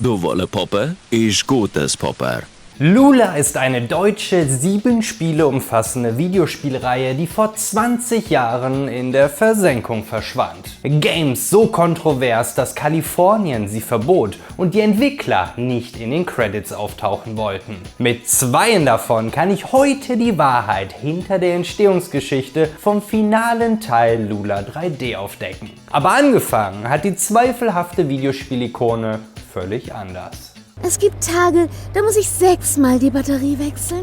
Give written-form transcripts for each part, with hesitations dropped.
Du wolle Poppe, ich gutes Popper. Lula ist eine deutsche 7 Spiele umfassende Videospielreihe, die vor 20 Jahren in der Versenkung verschwand. Games so kontrovers, dass Kalifornien sie verbot und die Entwickler nicht in den Credits auftauchen wollten. Mit 2 davon kann ich heute die Wahrheit hinter der Entstehungsgeschichte vom finalen Teil Lula 3D aufdecken. Aber angefangen hat die zweifelhafte Videospielikone völlig anders. Es gibt Tage, da muss ich 6-mal die Batterie wechseln.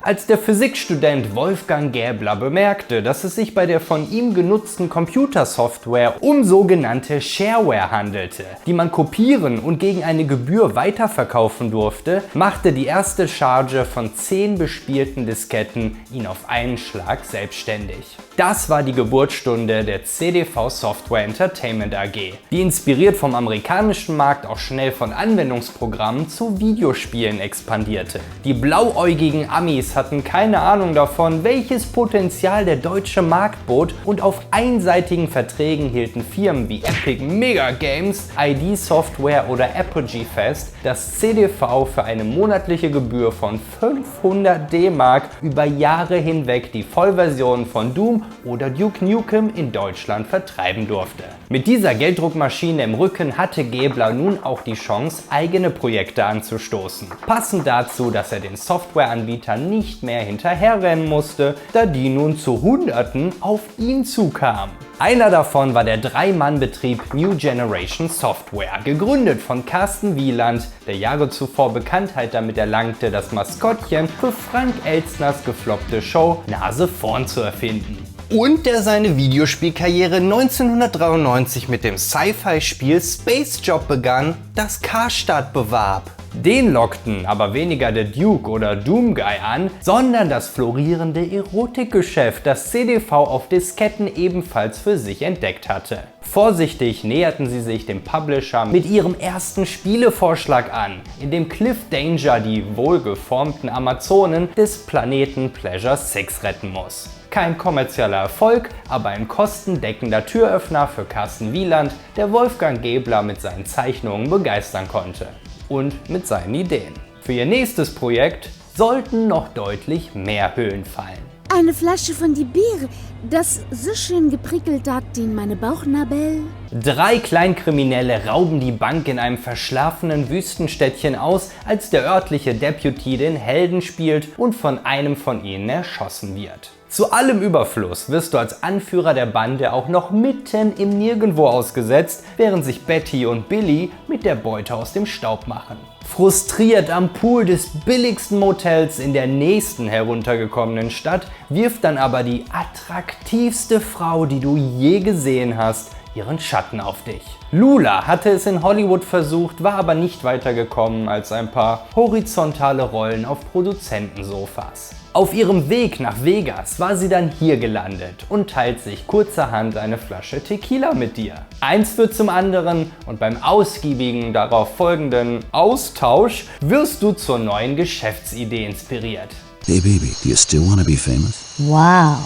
Als der Physikstudent Wolfgang Gäbler bemerkte, dass es sich bei der von ihm genutzten Computersoftware um sogenannte Shareware handelte, die man kopieren und gegen eine Gebühr weiterverkaufen durfte, machte die erste Charge von 10 bespielten Disketten ihn auf einen Schlag selbstständig. Das war die Geburtsstunde der CDV Software Entertainment AG, die inspiriert vom amerikanischen Markt auch schnell von Anwendungsprogrammen zu Videospielen expandierte. Die blauäugigen Amis hatten keine Ahnung davon, welches Potenzial der deutsche Markt bot, und auf einseitigen Verträgen hielten Firmen wie Epic Mega Games, ID Software oder Apogee fest, dass CDV für eine monatliche Gebühr von 500 D-Mark über Jahre hinweg die Vollversion von Doom oder Duke Nukem in Deutschland vertreiben durfte. Mit dieser Gelddruckmaschine im Rücken hatte Gäbler nun auch die Chance, eigene Projekte anzustoßen. Passend dazu, dass er den Softwareanbietern nicht mehr hinterherrennen musste, da die nun zu Hunderten auf ihn zukamen. Einer davon war der 3-Mann-Betrieb New Generation Software, gegründet von Carsten Wieland, der Jahre zuvor Bekanntheit damit erlangte, das Maskottchen für Frank Elstners gefloppte Show Nase vorn zu erfinden. Und der seine Videospielkarriere 1993 mit dem Sci-Fi-Spiel Space Job begann, das Karstadt bewarb. Den lockten aber weniger der Duke oder Doom Guy an, sondern das florierende Erotikgeschäft, das CDV auf Disketten ebenfalls für sich entdeckt hatte. Vorsichtig näherten sie sich dem Publisher mit ihrem ersten Spielevorschlag an, in dem Cliff Danger die wohlgeformten Amazonen des Planeten Pleasure 6 retten muss. Kein kommerzieller Erfolg, aber ein kostendeckender Türöffner für Carsten Wieland, der Wolfgang Gäbler mit seinen Zeichnungen begeistern konnte. Und mit seinen Ideen. Für ihr nächstes Projekt sollten noch deutlich mehr Hüllen fallen. Eine Flasche von die Bier, das so schön geprickelt hat in meine Bauchnabel. 3 Kleinkriminelle rauben die Bank in einem verschlafenen Wüstenstädtchen aus, als der örtliche Deputy den Helden spielt und von einem von ihnen erschossen wird. Zu allem Überfluss wirst du als Anführer der Bande auch noch mitten im Nirgendwo ausgesetzt, während sich Betty und Billy mit der Beute aus dem Staub machen. Frustriert am Pool des billigsten Motels in der nächsten heruntergekommenen Stadt, wirft dann aber die attraktivste Frau, die du je gesehen hast, ihren Schatten auf dich. Lula hatte es in Hollywood versucht, war aber nicht weitergekommen als ein paar horizontale Rollen auf Produzentensofas. Auf ihrem Weg nach Vegas war sie dann hier gelandet und teilt sich kurzerhand eine Flasche Tequila mit dir. Eins führt zum anderen und beim ausgiebigen darauf folgenden Austausch wirst du zur neuen Geschäftsidee inspiriert. Hey baby, do you still want to be famous? Wow,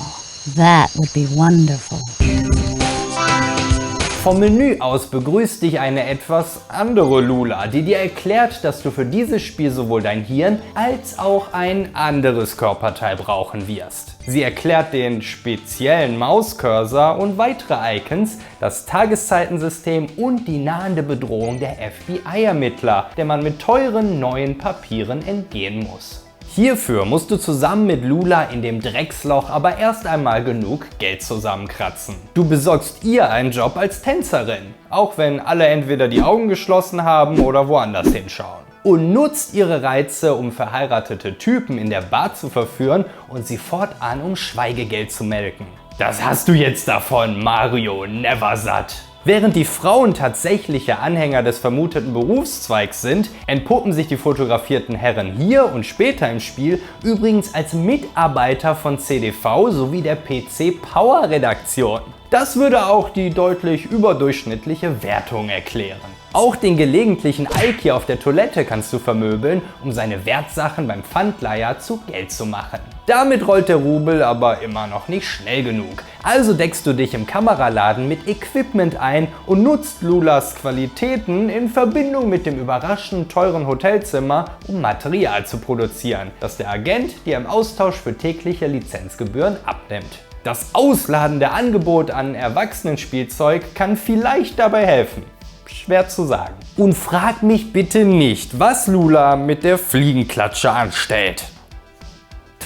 that would be wonderful. Vom Menü aus begrüßt dich eine etwas andere Lula, die dir erklärt, dass du für dieses Spiel sowohl dein Hirn als auch ein anderes Körperteil brauchen wirst. Sie erklärt den speziellen Mauscursor und weitere Icons, das Tageszeitensystem und die nahende Bedrohung der FBI-Ermittler, der man mit teuren neuen Papieren entgehen muss. Hierfür musst du zusammen mit Lula in dem Drecksloch aber erst einmal genug Geld zusammenkratzen. Du besorgst ihr einen Job als Tänzerin, auch wenn alle entweder die Augen geschlossen haben oder woanders hinschauen. Und nutzt ihre Reize, um verheiratete Typen in der Bar zu verführen und sie fortan um Schweigegeld zu melken. Das hast du jetzt davon, Mario Neversatt. Während die Frauen tatsächliche Anhänger des vermuteten Berufszweigs sind, entpuppen sich die fotografierten Herren hier und später im Spiel übrigens als Mitarbeiter von CDV sowie der PC Power Redaktion. Das würde auch die deutlich überdurchschnittliche Wertung erklären. Auch den gelegentlichen Alki auf der Toilette kannst du vermöbeln, um seine Wertsachen beim Pfandleiher zu Geld zu machen. Damit rollt der Rubel aber immer noch nicht schnell genug. Also deckst du dich im Kameraladen mit Equipment ein und nutzt Lulas Qualitäten in Verbindung mit dem überraschend teuren Hotelzimmer, um Material zu produzieren, das der Agent dir im Austausch für tägliche Lizenzgebühren abnimmt. Das ausladende Angebot an Erwachsenenspielzeug kann vielleicht dabei helfen. Schwer zu sagen. Und frag mich bitte nicht, was Lula mit der Fliegenklatsche anstellt.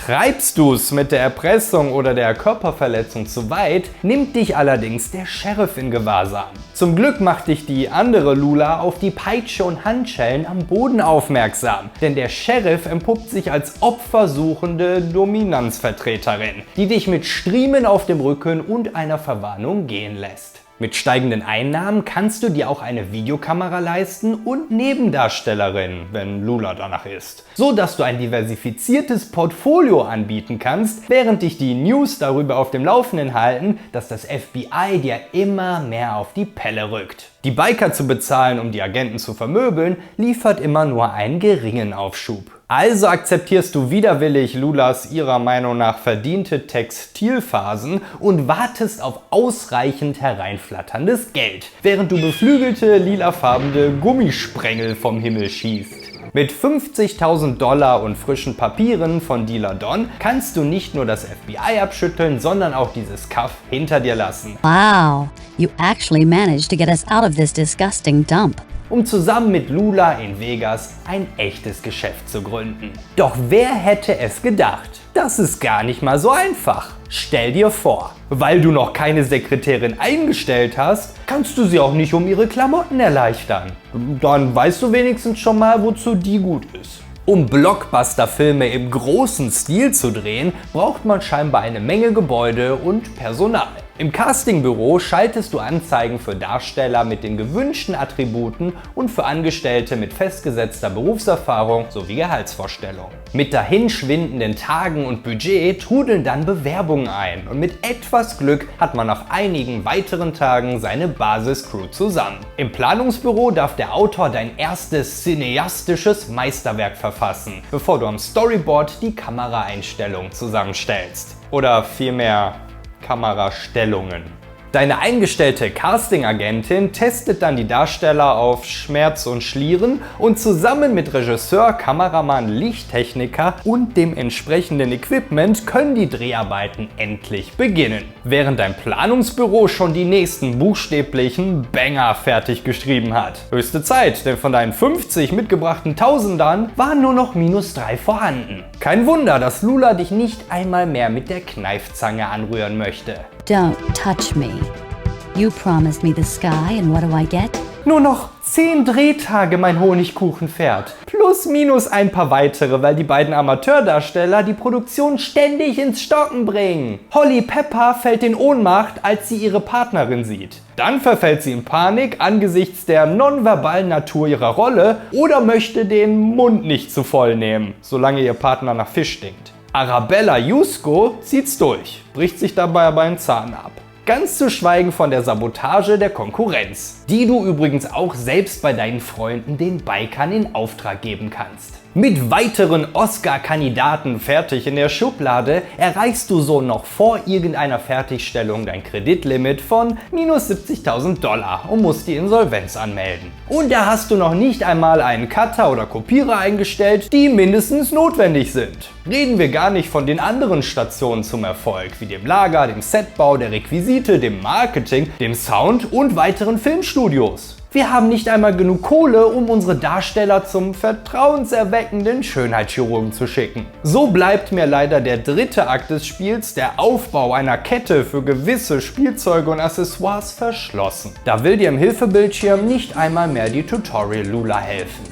Treibst du's mit der Erpressung oder der Körperverletzung zu weit, nimmt dich allerdings der Sheriff in Gewahrsam. Zum Glück macht dich die andere Lula auf die Peitsche und Handschellen am Boden aufmerksam, denn der Sheriff entpuppt sich als opfersuchende Dominanzvertreterin, die dich mit Striemen auf dem Rücken und einer Verwarnung gehen lässt. Mit steigenden Einnahmen kannst du dir auch eine Videokamera leisten und Nebendarstellerin, wenn Lula danach ist. So dass du ein diversifiziertes Portfolio anbieten kannst, während dich die News darüber auf dem Laufenden halten, dass das FBI dir immer mehr auf die Pelle rückt. Die Biker zu bezahlen, um die Agenten zu vermöbeln, liefert immer nur einen geringen Aufschub. Also akzeptierst du widerwillig Lulas ihrer Meinung nach verdiente Textilphasen und wartest auf ausreichend hereinflatterndes Geld, während du beflügelte lilafarbene Gummisprengel vom Himmel schießt. Mit $50.000 und frischen Papieren von Dealer Don kannst du nicht nur das FBI abschütteln, sondern auch dieses Kaff hinter dir lassen. Wow, you actually managed to get us out of this disgusting dump. Um zusammen mit Lula in Vegas ein echtes Geschäft zu gründen. Doch wer hätte es gedacht? Das ist gar nicht mal so einfach. Stell dir vor, weil du noch keine Sekretärin eingestellt hast, kannst du sie auch nicht um ihre Klamotten erleichtern. Dann weißt du wenigstens schon mal, wozu die gut ist. Um Blockbuster-Filme im großen Stil zu drehen, braucht man scheinbar eine Menge Gebäude und Personal. Im Castingbüro schaltest du Anzeigen für Darsteller mit den gewünschten Attributen und für Angestellte mit festgesetzter Berufserfahrung sowie Gehaltsvorstellungen. Mit dahinschwindenden Tagen und Budget trudeln dann Bewerbungen ein und mit etwas Glück hat man nach einigen weiteren Tagen seine Basiscrew zusammen. Im Planungsbüro darf der Autor dein erstes cineastisches Meisterwerk verfassen, bevor du am Storyboard die Kameraeinstellungen zusammenstellst. Oder vielmehr Kamerastellungen. Deine eingestellte Casting-Agentin testet dann die Darsteller auf Schmerz und Schlieren und zusammen mit Regisseur, Kameramann, Lichttechniker und dem entsprechenden Equipment können die Dreharbeiten endlich beginnen. Während dein Planungsbüro schon die nächsten buchstäblichen Banger fertig geschrieben hat. Höchste Zeit, denn von deinen 50 mitgebrachten Tausendern waren nur noch -3 vorhanden. Kein Wunder, dass Lula dich nicht einmal mehr mit der Kneifzange anrühren möchte. Don't touch me. You promised me the sky, and what do I get? Nur noch 10 Drehtage, mein Honigkuchenpferd. Plus minus ein paar weitere, weil die beiden Amateurdarsteller die Produktion ständig ins Stocken bringen. Holly Pepper fällt in Ohnmacht, als sie ihre Partnerin sieht. Dann verfällt sie in Panik angesichts der nonverbalen Natur ihrer Rolle oder möchte den Mund nicht zu voll nehmen, solange ihr Partner nach Fisch stinkt. Arabella Jusko zieht's durch, bricht sich dabei aber einen Zahn ab. Ganz zu schweigen von der Sabotage der Konkurrenz, die du übrigens auch selbst bei deinen Freunden, den Bikern, in Auftrag geben kannst. Mit weiteren Oscar-Kandidaten fertig in der Schublade erreichst du so noch vor irgendeiner Fertigstellung dein Kreditlimit von -$70.000 und musst die Insolvenz anmelden. Und da hast du noch nicht einmal einen Cutter oder Kopierer eingestellt, die mindestens notwendig sind. Reden wir gar nicht von den anderen Stationen zum Erfolg, wie dem Lager, dem Setbau, der Requisite, dem Marketing, dem Sound und weiteren Filmstudios. Wir haben nicht einmal genug Kohle, um unsere Darsteller zum vertrauenserweckenden Schönheitschirurgen zu schicken. So bleibt mir leider der dritte Akt des Spiels, der Aufbau einer Kette für gewisse Spielzeuge und Accessoires, verschlossen. Da will dir im Hilfebildschirm nicht einmal mehr die Tutorial Lula helfen.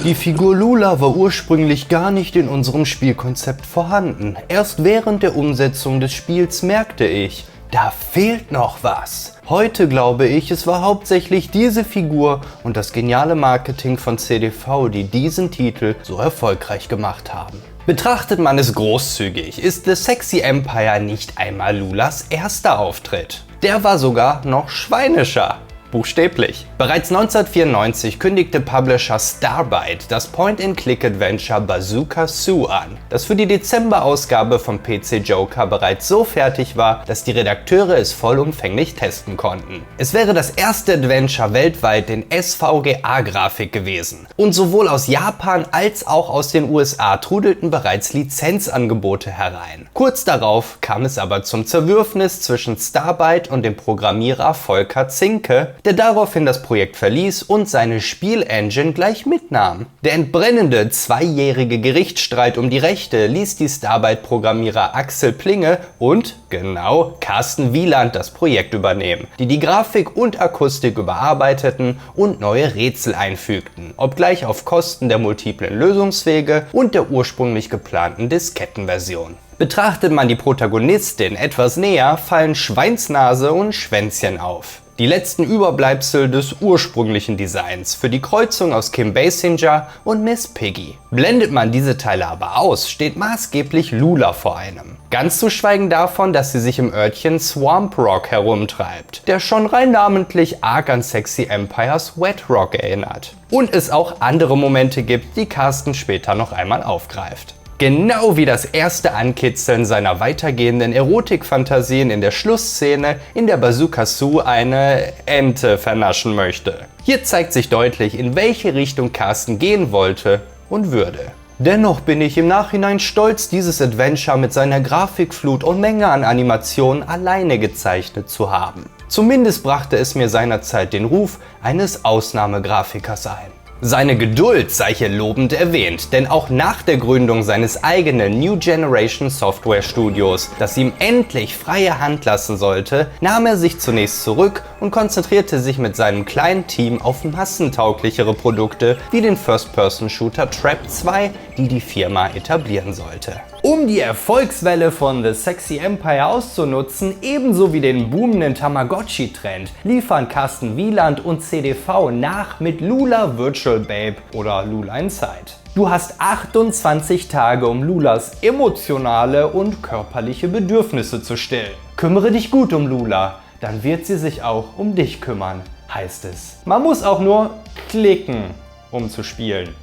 Die Figur Lula war ursprünglich gar nicht in unserem Spielkonzept vorhanden. Erst während der Umsetzung des Spiels merkte ich, da fehlt noch was. Heute glaube ich, es war hauptsächlich diese Figur und das geniale Marketing von CDV, die diesen Titel so erfolgreich gemacht haben. Betrachtet man es großzügig, ist The Sexy Empire nicht einmal Lulas erster Auftritt. Der war sogar noch schweinischer. Buchstäblich. Bereits 1994 kündigte Publisher Starbite das Point-and-Click-Adventure Bazooka Sue an, das für die Dezemberausgabe vom PC Joker bereits so fertig war, dass die Redakteure es vollumfänglich testen konnten. Es wäre das erste Adventure weltweit in SVGA-Grafik gewesen. Und sowohl aus Japan als auch aus den USA trudelten bereits Lizenzangebote herein. Kurz darauf kam es aber zum Zerwürfnis zwischen Starbite und dem Programmierer Volker Zinke, der daraufhin das Projekt verließ und seine Spielengine gleich mitnahm. Der entbrennende 2-jährige Gerichtsstreit um die Rechte ließ die Starbite-Programmierer Axel Plinge und, genau, Carsten Wieland das Projekt übernehmen, die die Grafik und Akustik überarbeiteten und neue Rätsel einfügten, obgleich auf Kosten der multiplen Lösungswege und der ursprünglich geplanten Diskettenversion. Betrachtet man die Protagonistin etwas näher, fallen Schweinsnase und Schwänzchen auf. Die letzten Überbleibsel des ursprünglichen Designs für die Kreuzung aus Kim Basinger und Miss Piggy. Blendet man diese Teile aber aus, steht maßgeblich Lula vor einem. Ganz zu schweigen davon, dass sie sich im Örtchen Swamp Rock herumtreibt, der schon rein namentlich arg an Sexy Empires Wet Rock erinnert. Und es auch andere Momente gibt, die Carsten später noch einmal aufgreift. Genau wie das erste Ankitzeln seiner weitergehenden Erotikfantasien in der Schlussszene, in der Bazooka Sue eine Ente vernaschen möchte. Hier zeigt sich deutlich, in welche Richtung Carsten gehen wollte und würde. Dennoch bin ich im Nachhinein stolz, dieses Adventure mit seiner Grafikflut und Menge an Animationen alleine gezeichnet zu haben. Zumindest brachte es mir seinerzeit den Ruf eines Ausnahmegrafikers ein. Seine Geduld sei hier lobend erwähnt, denn auch nach der Gründung seines eigenen New Generation Software Studios, das ihm endlich freie Hand lassen sollte, nahm er sich zunächst zurück und konzentrierte sich mit seinem kleinen Team auf massentauglichere Produkte wie den First-Person-Shooter Trap 2, die die Firma etablieren sollte. Um die Erfolgswelle von The Sexy Empire auszunutzen, ebenso wie den boomenden Tamagotchi-Trend, liefern Carsten Wieland und CDV nach mit Lula Virtual Babe oder Lula Inside. Du hast 28 Tage, um Lulas emotionale und körperliche Bedürfnisse zu stillen. Kümmere dich gut um Lula, dann wird sie sich auch um dich kümmern, heißt es. Man muss auch nur klicken, um zu spielen.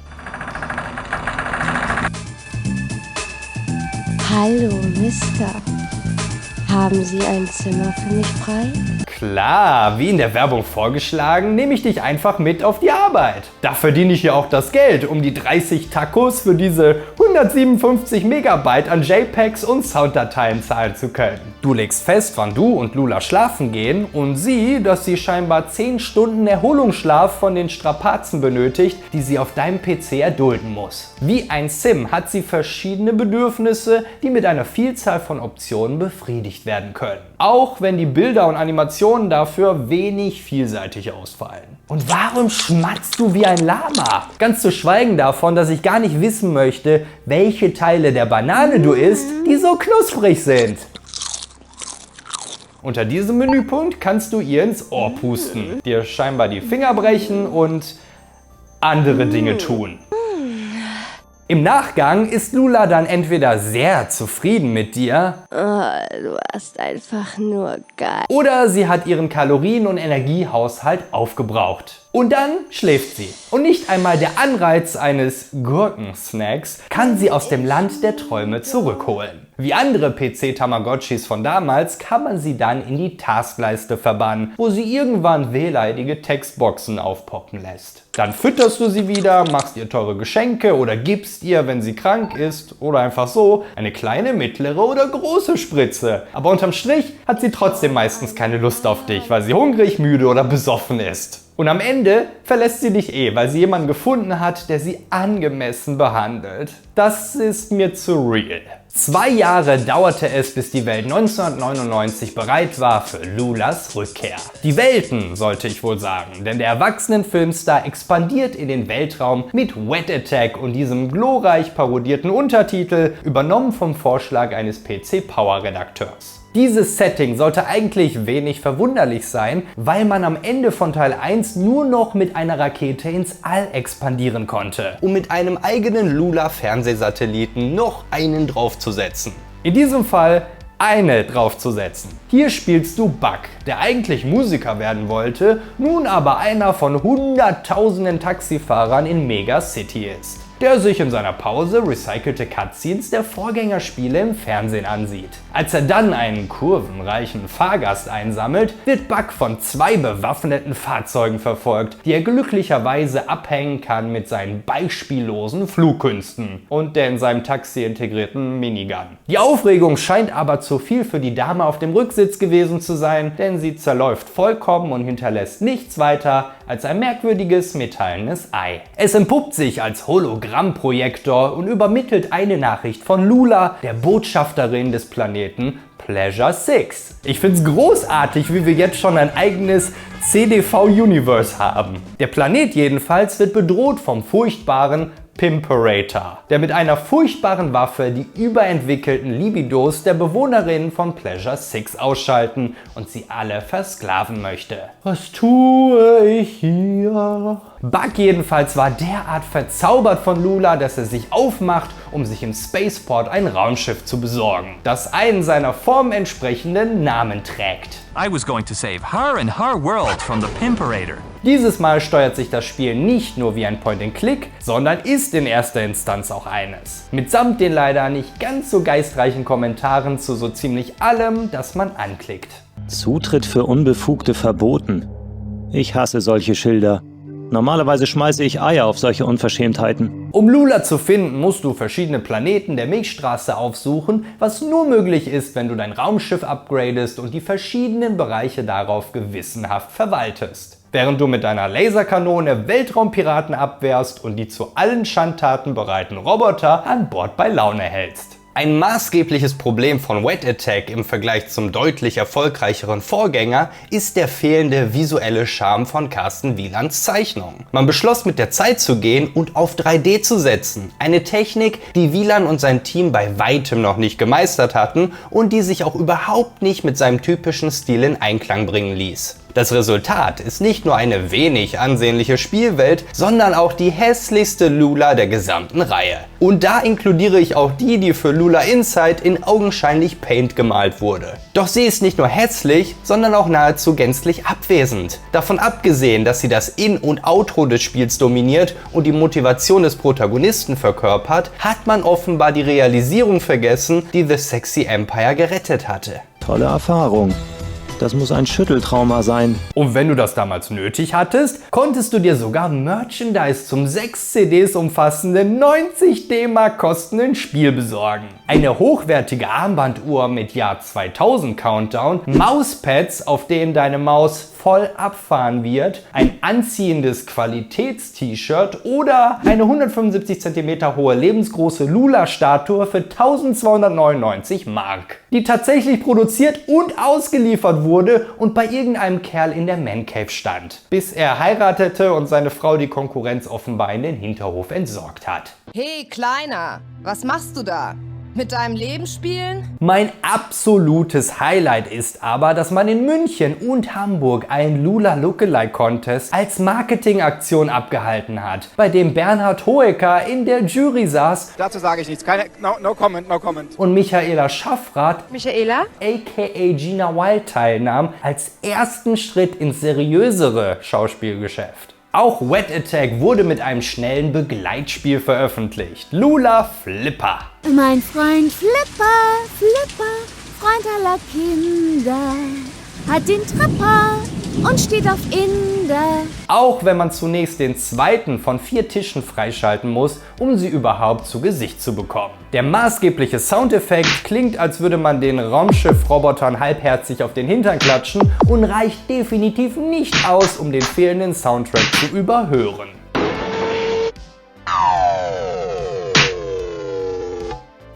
Hallo, Mister. Haben Sie ein Zimmer für mich frei? Klar, wie in der Werbung vorgeschlagen, nehme ich dich einfach mit auf die Arbeit. Da verdiene ich ja auch das Geld, um die 30 Tacos für diese 157 Megabyte an JPEGs und Sounddateien zahlen zu können. Du legst fest, wann du und Lula schlafen gehen und sie, dass sie scheinbar 10 Stunden Erholungsschlaf von den Strapazen benötigt, die sie auf deinem PC erdulden muss. Wie ein Sim hat sie verschiedene Bedürfnisse, die mit einer Vielzahl von Optionen befriedigt werden können. Auch wenn die Bilder und Animationen dafür wenig vielseitig ausfallen. Und warum schmatzt du wie ein Lama? Ganz zu schweigen davon, dass ich gar nicht wissen möchte, welche Teile der Banane du isst, die so knusprig sind. Unter diesem Menüpunkt kannst du ihr ins Ohr pusten, dir scheinbar die Finger brechen und andere Dinge tun. Im Nachgang ist Lula dann entweder sehr zufrieden mit dir, Du hast einfach nur geil. oder sie hat ihren Kalorien- und Energiehaushalt aufgebraucht. Und dann schläft sie. Und nicht einmal der Anreiz eines Gurkensnacks kann sie aus dem Land der Träume zurückholen. Wie andere PC-Tamagotchis von damals kann man sie dann in die Taskleiste verbannen, wo sie irgendwann wehleidige Textboxen aufpoppen lässt. Dann fütterst du sie wieder, machst ihr teure Geschenke oder gibst ihr, wenn sie krank ist oder einfach so, eine kleine, mittlere oder große Spritze. Aber unterm Strich hat sie trotzdem meistens keine Lust auf dich, weil sie hungrig, müde oder besoffen ist. Und am Ende verlässt sie dich weil sie jemanden gefunden hat, der sie angemessen behandelt. Das ist mir zu real. 2 Jahre dauerte es, bis die Welt 1999 bereit war für Lulas Rückkehr. Die Welten, sollte ich wohl sagen, denn der Erwachsenen-Filmstar expandiert in den Weltraum mit Wet Attack und diesem glorreich parodierten Untertitel, übernommen vom Vorschlag eines PC-Power-Redakteurs. Dieses Setting sollte eigentlich wenig verwunderlich sein, weil man am Ende von Teil 1 nur noch mit einer Rakete ins All expandieren konnte, um mit einem eigenen Lula-Fernsehsatelliten noch einen draufzusetzen. In diesem Fall eine draufzusetzen. Hier spielst du Buck, der eigentlich Musiker werden wollte, nun aber einer von hunderttausenden Taxifahrern in Mega City ist, der sich in seiner Pause recycelte Cutscenes der Vorgängerspiele im Fernsehen ansieht. Als er dann einen kurvenreichen Fahrgast einsammelt, wird Buck von 2 bewaffneten Fahrzeugen verfolgt, die er glücklicherweise abhängen kann mit seinen beispiellosen Flugkünsten und der in seinem Taxi integrierten Minigun. Die Aufregung scheint aber zu viel für die Dame auf dem Rücksitz gewesen zu sein, denn sie zerläuft vollkommen und hinterlässt nichts weiter als ein merkwürdiges metallenes Ei. Es entpuppt sich als Hologrammprojektor und übermittelt eine Nachricht von Lula, der Botschafterin des Planeten Pleasure 6. Ich find's großartig, wie wir jetzt schon ein eigenes CDV-Universe haben. Der Planet jedenfalls wird bedroht vom furchtbaren Pimperator, der mit einer furchtbaren Waffe die überentwickelten Libidos der Bewohnerinnen von Pleasure 6 ausschalten und sie alle versklaven möchte. Was tue ich hier? Buck jedenfalls war derart verzaubert von Lula, dass er sich aufmacht, um sich im Spaceport ein Raumschiff zu besorgen, das einen seiner Form entsprechenden Namen trägt. I was going to save her and her world from the Pimperator. Dieses Mal steuert sich das Spiel nicht nur wie ein Point-and-Click, sondern ist in erster Instanz auch eines. Mitsamt den leider nicht ganz so geistreichen Kommentaren zu so ziemlich allem, das man anklickt. Zutritt für Unbefugte verboten. Ich hasse solche Schilder. Normalerweise schmeiße ich Eier auf solche Unverschämtheiten. Um Lula zu finden, musst du verschiedene Planeten der Milchstraße aufsuchen, was nur möglich ist, wenn du dein Raumschiff upgradest und die verschiedenen Bereiche darauf gewissenhaft verwaltest. Während du mit deiner Laserkanone Weltraumpiraten abwehrst und die zu allen Schandtaten bereiten Roboter an Bord bei Laune hältst. Ein maßgebliches Problem von Wet Attack im Vergleich zum deutlich erfolgreicheren Vorgänger ist der fehlende visuelle Charme von Carsten Wielands Zeichnung. Man beschloss mit der Zeit zu gehen und auf 3D zu setzen. Eine Technik, die Wieland und sein Team bei weitem noch nicht gemeistert hatten und die sich auch überhaupt nicht mit seinem typischen Stil in Einklang bringen ließ. Das Resultat ist nicht nur eine wenig ansehnliche Spielwelt, sondern auch die hässlichste Lula der gesamten Reihe. Und da inkludiere ich auch die für Lula Inside in augenscheinlich Paint gemalt wurde. Doch sie ist nicht nur hässlich, sondern auch nahezu gänzlich abwesend. Davon abgesehen, dass sie das In- und Outro des Spiels dominiert und die Motivation des Protagonisten verkörpert, hat man offenbar die Realisierung vergessen, die The Sexy Empire gerettet hatte. Tolle Erfahrung. Das muss ein Schütteltrauma sein. Und wenn du das damals nötig hattest, konntest du dir sogar Merchandise zum 6 CDs umfassenden 90 D-Mark kostenden Spiel besorgen. Eine hochwertige Armbanduhr mit Jahr 2000 Countdown, Mauspads, auf denen deine Maus voll abfahren wird, ein anziehendes Qualitäts-T-Shirt oder eine 175 cm hohe lebensgroße Lula-Statue für 1299 Mark, die tatsächlich produziert und ausgeliefert wurde und bei irgendeinem Kerl in der Man Cave stand, bis er heiratete und seine Frau die Konkurrenz offenbar in den Hinterhof entsorgt hat. Hey, Kleiner, was machst du da? Mit deinem Leben spielen? Mein absolutes Highlight ist aber, dass man in München und Hamburg einen Lula Lookalike Contest als Marketingaktion abgehalten hat, bei dem Bernhard Hoeker in der Jury saß. Dazu sage ich nichts. No comment. Und Michaela Schaffrath, Michaela? aka Gina Wild, teilnahm, als ersten Schritt ins seriösere Schauspielgeschäft. Auch Wet Attack wurde mit einem schnellen Begleitspiel veröffentlicht. Lula Flipper. Mein Freund Flipper, Freund aller Kinder, hat den Tripper und steht auf Inder. Auch wenn man zunächst den zweiten von 4 Tischen freischalten muss, um sie überhaupt zu Gesicht zu bekommen. Der maßgebliche Soundeffekt klingt, als würde man den Raumschiff-Robotern halbherzig auf den Hintern klatschen und reicht definitiv nicht aus, um den fehlenden Soundtrack zu überhören.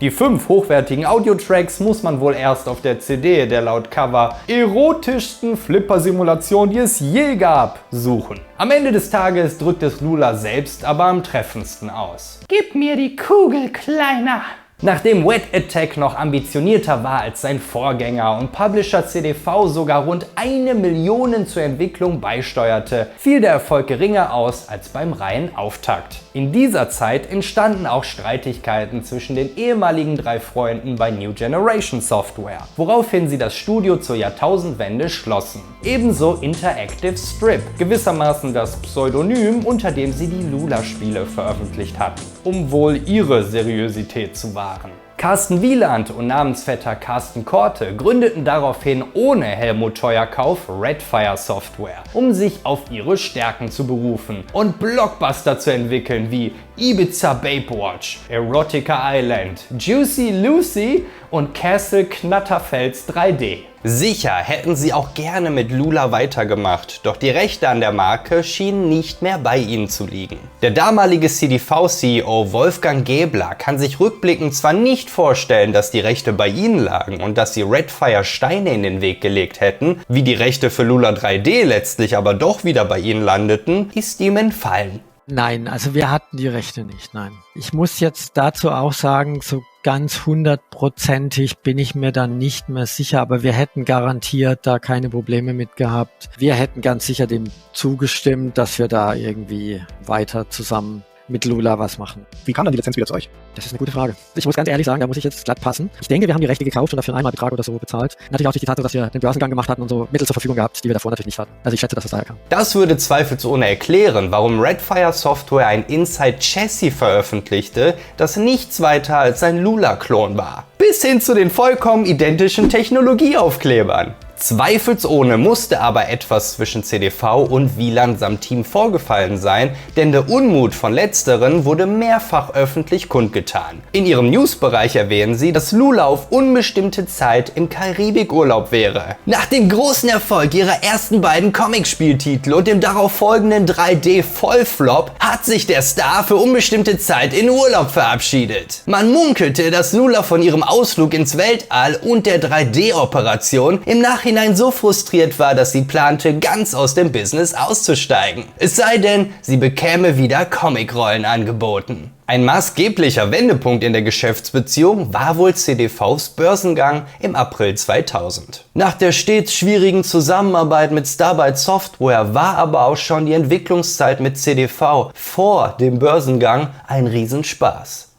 Die 5 hochwertigen Audiotracks muss man wohl erst auf der CD der laut Cover erotischsten Flipper-Simulation, die es je gab, suchen. Am Ende des Tages drückt es Lula selbst aber am treffendsten aus. Gib mir die Kugel, Kleiner! Nachdem Wet Attack noch ambitionierter war als sein Vorgänger und Publisher CDV sogar rund 1 Million zur Entwicklung beisteuerte, fiel der Erfolg geringer aus als beim Reihenauftakt. In dieser Zeit entstanden auch Streitigkeiten zwischen den ehemaligen 3 Freunden bei New Generation Software, woraufhin sie das Studio zur Jahrtausendwende schlossen. Ebenso Interactive Strip, gewissermaßen das Pseudonym, unter dem sie die Lula-Spiele veröffentlicht hatten, um wohl ihre Seriosität zu wahren. Carsten Wieland und Namensvetter Carsten Korte gründeten daraufhin ohne Helmut Teuerkauf Redfire Software, um sich auf ihre Stärken zu berufen und Blockbuster zu entwickeln wie Ibiza Babe Watch, Erotica Island, Juicy Lucy und Castle Knatterfels 3D. Sicher hätten sie auch gerne mit Lula weitergemacht, doch die Rechte an der Marke schienen nicht mehr bei ihnen zu liegen. Der damalige CDV-CEO Wolfgang Gäbler kann sich rückblickend zwar nicht vorstellen, dass die Rechte bei ihnen lagen und dass sie Redfire Steine in den Weg gelegt hätten, wie die Rechte für Lula 3D letztlich aber doch wieder bei ihnen landeten, ist ihm entfallen. Nein, also wir hatten die Rechte nicht, nein. Ich muss jetzt dazu auch sagen, so ganz 100%ig bin ich mir dann nicht mehr sicher, aber wir hätten garantiert da keine Probleme mit gehabt. Wir hätten ganz sicher dem zugestimmt, dass wir da irgendwie weiter zusammen mit Lula was machen. Wie kam dann die Lizenz wieder zu euch? Das ist eine gute Frage. Ich muss ganz ehrlich sagen, da muss ich jetzt glatt passen. Ich denke, wir haben die Rechte gekauft und dafür einen Einmalbetrag oder so bezahlt. Natürlich auch durch die Tatsache, dass wir den Börsengang gemacht hatten und so Mittel zur Verfügung gehabt, die wir davor natürlich nicht hatten. Also ich schätze, dass es daher kam. Das würde zweifelsohne erklären, warum Redfire Software ein Inside-Chassis veröffentlichte, das nichts weiter als ein Lula-Klon war. Bis hin zu den vollkommen identischen Technologieaufklebern. Zweifelsohne musste aber etwas zwischen CDV und Wieland samt Team vorgefallen sein, denn der Unmut von letzteren wurde mehrfach öffentlich kundgetan. In ihrem Newsbereich erwähnen sie, dass Lula auf unbestimmte Zeit im Karibikurlaub wäre. Nach dem großen Erfolg ihrer ersten beiden Comicspieltitel und dem darauf folgenden 3D-Vollflop hat sich der Star für unbestimmte Zeit in Urlaub verabschiedet. Man munkelte, dass Lula von ihrem Ausflug ins Weltall und der 3D-Operation im Nachhinein so frustriert war, dass sie plante, ganz aus dem Business auszusteigen. Es sei denn, sie bekäme wieder Comicrollen angeboten. Ein maßgeblicher Wendepunkt in der Geschäftsbeziehung war wohl CDVs Börsengang im April 2000. Nach der stets schwierigen Zusammenarbeit mit Starbyte Software war aber auch schon die Entwicklungszeit mit CDV vor dem Börsengang ein Riesenspaß.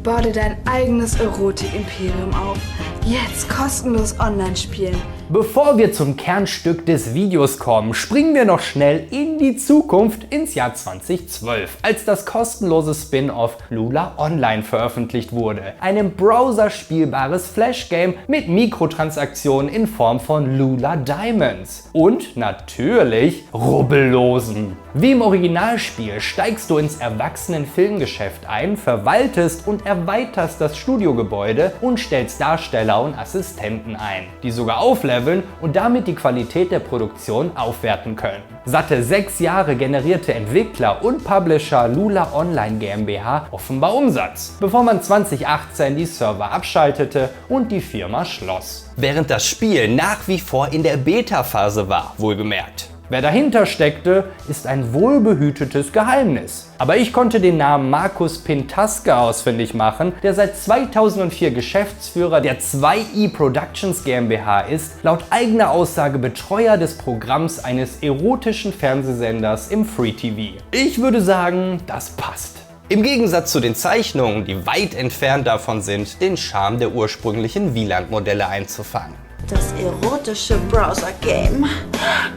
Bau dir dein eigenes Erotik-Imperium auf. Jetzt kostenlos online spielen. Bevor wir zum Kernstück des Videos kommen, springen wir noch schnell in die Zukunft ins Jahr 2012, als das kostenlose Spin-off Lula Online veröffentlicht wurde. Ein im Browser spielbares Flash-Game mit Mikrotransaktionen in Form von Lula Diamonds. Und natürlich Rubbellosen. Wie im Originalspiel steigst du ins Erwachsenen-Filmgeschäft ein, verwaltest und erweiterst das Studiogebäude und stellst Darsteller und Assistenten ein, die sogar aufleveln und damit die Qualität der Produktion aufwerten können. Satte 6 Jahre generierte Entwickler und Publisher Lula Online GmbH offenbar Umsatz, bevor man 2018 die Server abschaltete und die Firma schloss. Während das Spiel nach wie vor in der Beta-Phase war, wohlgemerkt. Wer dahinter steckte, ist ein wohlbehütetes Geheimnis. Aber ich konnte den Namen Markus Pintaske ausfindig machen, der seit 2004 Geschäftsführer der 2i Productions GmbH ist, laut eigener Aussage Betreuer des Programms eines erotischen Fernsehsenders im Free TV. Ich würde sagen, das passt. Im Gegensatz zu den Zeichnungen, die weit entfernt davon sind, den Charme der ursprünglichen Wieland-Modelle einzufangen. Das erotische Browser-Game.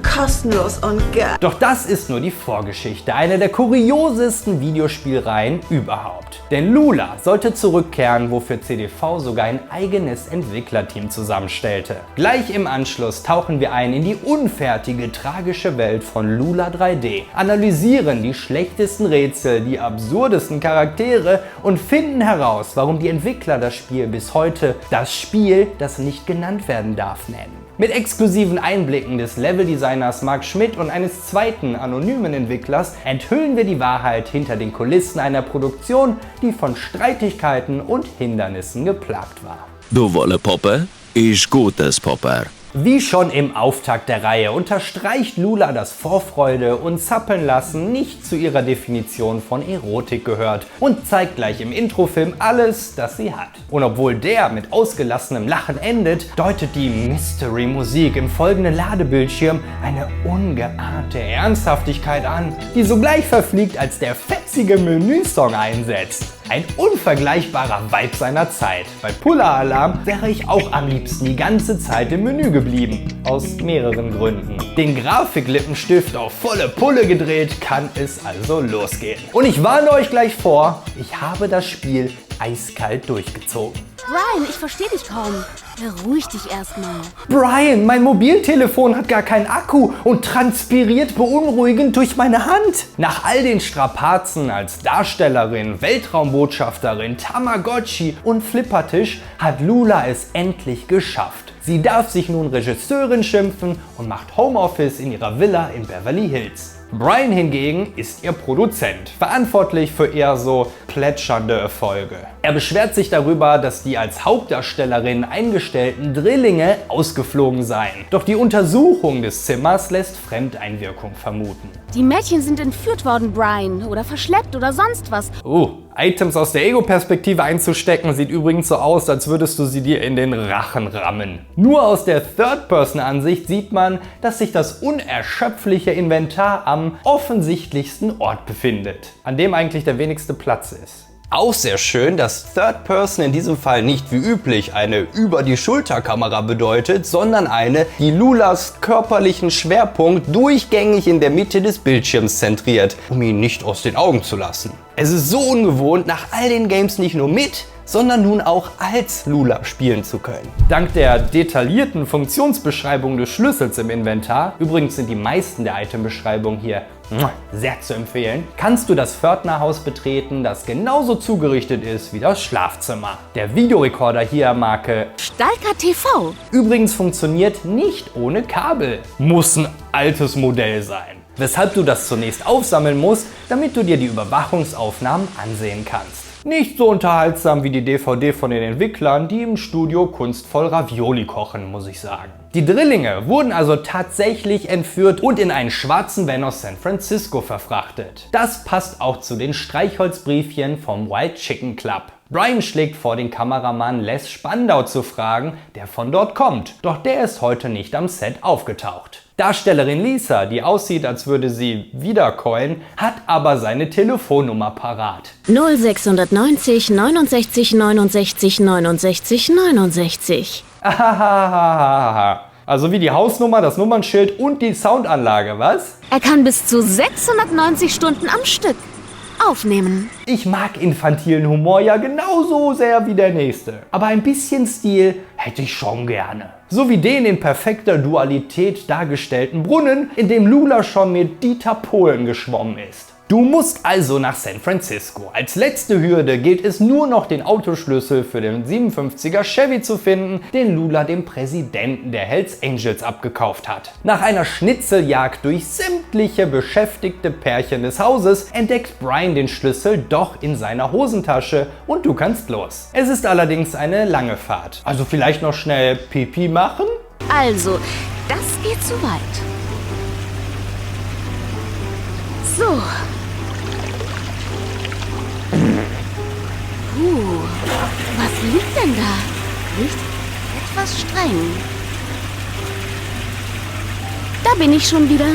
Kostenlos und geil. Doch das ist nur die Vorgeschichte, eine der kuriosesten Videospielreihen überhaupt. Denn Lula sollte zurückkehren, wofür CDV sogar ein eigenes Entwicklerteam zusammenstellte. Gleich im Anschluss tauchen wir ein in die unfertige, tragische Welt von Lula 3D, analysieren die schlechtesten Rätsel, die absurdesten Charaktere und finden heraus, warum die Entwickler das Spiel bis heute das Spiel, das nicht genannt werden darf, nennen. Mit exklusiven Einblicken des Leveldesigners Marc Schmidt und eines zweiten anonymen Entwicklers enthüllen wir die Wahrheit hinter den Kulissen einer Produktion, die von Streitigkeiten und Hindernissen geplagt war. Du wolle Popper, ich gutes Popper. Wie schon im Auftakt der Reihe unterstreicht Lula, dass Vorfreude und Zappeln-lassen nicht zu ihrer Definition von Erotik gehört und zeigt gleich im Introfilm alles, das sie hat. Und obwohl der mit ausgelassenem Lachen endet, deutet die Mystery-Musik im folgenden Ladebildschirm eine ungeahnte Ernsthaftigkeit an, die sogleich verfliegt, als der fetzige Menüsong einsetzt. Ein unvergleichbarer Vibe seiner Zeit. Bei Puller Alarm wäre ich auch am liebsten die ganze Zeit im Menü geblieben. Aus mehreren Gründen. Den Grafiklippenstift auf volle Pulle gedreht, kann es also losgehen. Und ich warne euch gleich vor, ich habe das Spiel eiskalt durchgezogen. Brian, ich verstehe dich kaum. Beruhig dich erstmal. Brian, mein Mobiltelefon hat gar keinen Akku und transpiriert beunruhigend durch meine Hand. Nach all den Strapazen als Darstellerin, Weltraumbotschafterin, Tamagotchi und Flippertisch hat Lula es endlich geschafft. Sie darf sich nun Regisseurin schimpfen und macht Homeoffice in ihrer Villa in Beverly Hills. Brian hingegen ist ihr Produzent, verantwortlich für eher so plätschernde Erfolge. Er beschwert sich darüber, dass die als Hauptdarstellerin eingestellten Drillinge ausgeflogen seien. Doch die Untersuchung des Zimmers lässt Fremdeinwirkung vermuten. Die Mädchen sind entführt worden, Brian. Oder verschleppt oder sonst was. Items aus der Ego-Perspektive einzustecken, sieht übrigens so aus, als würdest du sie dir in den Rachen rammen. Nur aus der Third-Person-Ansicht sieht man, dass sich das unerschöpfliche Inventar am offensichtlichsten Ort befindet, an dem eigentlich der wenigste Platz ist. Auch sehr schön, dass Third Person in diesem Fall nicht wie üblich eine Über-die-Schulter-Kamera bedeutet, sondern eine, die Lulas körperlichen Schwerpunkt durchgängig in der Mitte des Bildschirms zentriert, um ihn nicht aus den Augen zu lassen. Es ist so ungewohnt, nach all den Games nicht nur mit, sondern nun auch als Lula spielen zu können. Dank der detaillierten Funktionsbeschreibung des Schlüssels im Inventar, übrigens sind die meisten der Itembeschreibungen hier sehr zu empfehlen, kannst du das Pförtnerhaus betreten, das genauso zugerichtet ist wie das Schlafzimmer. Der Videorekorder hier Marke Stalker TV. Übrigens funktioniert nicht ohne Kabel. Muss ein altes Modell sein. Weshalb du das zunächst aufsammeln musst, damit du dir die Überwachungsaufnahmen ansehen kannst. Nicht so unterhaltsam wie die DVD von den Entwicklern, die im Studio kunstvoll Ravioli kochen, muss ich sagen. Die Drillinge wurden also tatsächlich entführt und in einen schwarzen Van aus San Francisco verfrachtet. Das passt auch zu den Streichholzbriefchen vom Wild Chicken Club. Brian schlägt vor, den Kameramann Les Spandau zu fragen, der von dort kommt. Doch der ist heute nicht am Set aufgetaucht. Darstellerin Lisa, die aussieht, als würde sie wiedercoin, hat aber seine Telefonnummer parat. 0690 69 69 69 69. Also wie die Hausnummer, das Nummernschild und die Soundanlage, was? Er kann bis zu 690 Stunden am Stück aufnehmen. Ich mag infantilen Humor ja genauso sehr wie der nächste. Aber ein bisschen Stil hätte ich schon gerne. So wie den in perfekter Dualität dargestellten Brunnen, in dem Lula schon mit Dieter Pohlen geschwommen ist. Du musst also nach San Francisco. Als letzte Hürde gilt es nur noch, den Autoschlüssel für den 57er Chevy zu finden, den Lula dem Präsidenten der Hells Angels abgekauft hat. Nach einer Schnitzeljagd durch sämtliche beschäftigte Pärchen des Hauses entdeckt Brian den Schlüssel doch in seiner Hosentasche und du kannst los. Es ist allerdings eine lange Fahrt. Also vielleicht noch schnell Pipi machen? Also, das geht zu weit. So. Was liegt denn da? Riecht etwas streng. Da bin ich schon wieder.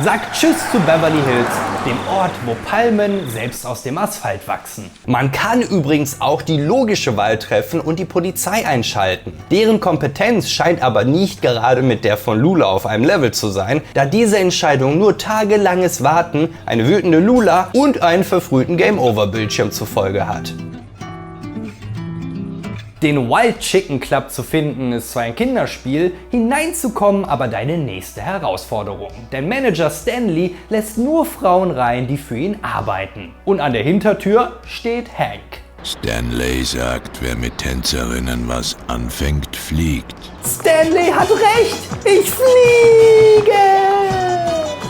Sagt Tschüss zu Beverly Hills, dem Ort, wo Palmen selbst aus dem Asphalt wachsen. Man kann übrigens auch die logische Wahl treffen und die Polizei einschalten. Deren Kompetenz scheint aber nicht gerade mit der von Lula auf einem Level zu sein, da diese Entscheidung nur tagelanges Warten, eine wütende Lula und einen verfrühten Game-Over-Bildschirm zur Folge hat. Den Wild Chicken Club zu finden ist zwar ein Kinderspiel, hineinzukommen aber deine nächste Herausforderung. Denn Manager Stanley lässt nur Frauen rein, die für ihn arbeiten. Und an der Hintertür steht Hank. Stanley sagt, wer mit Tänzerinnen was anfängt, fliegt. Stanley hat recht! Ich fliege!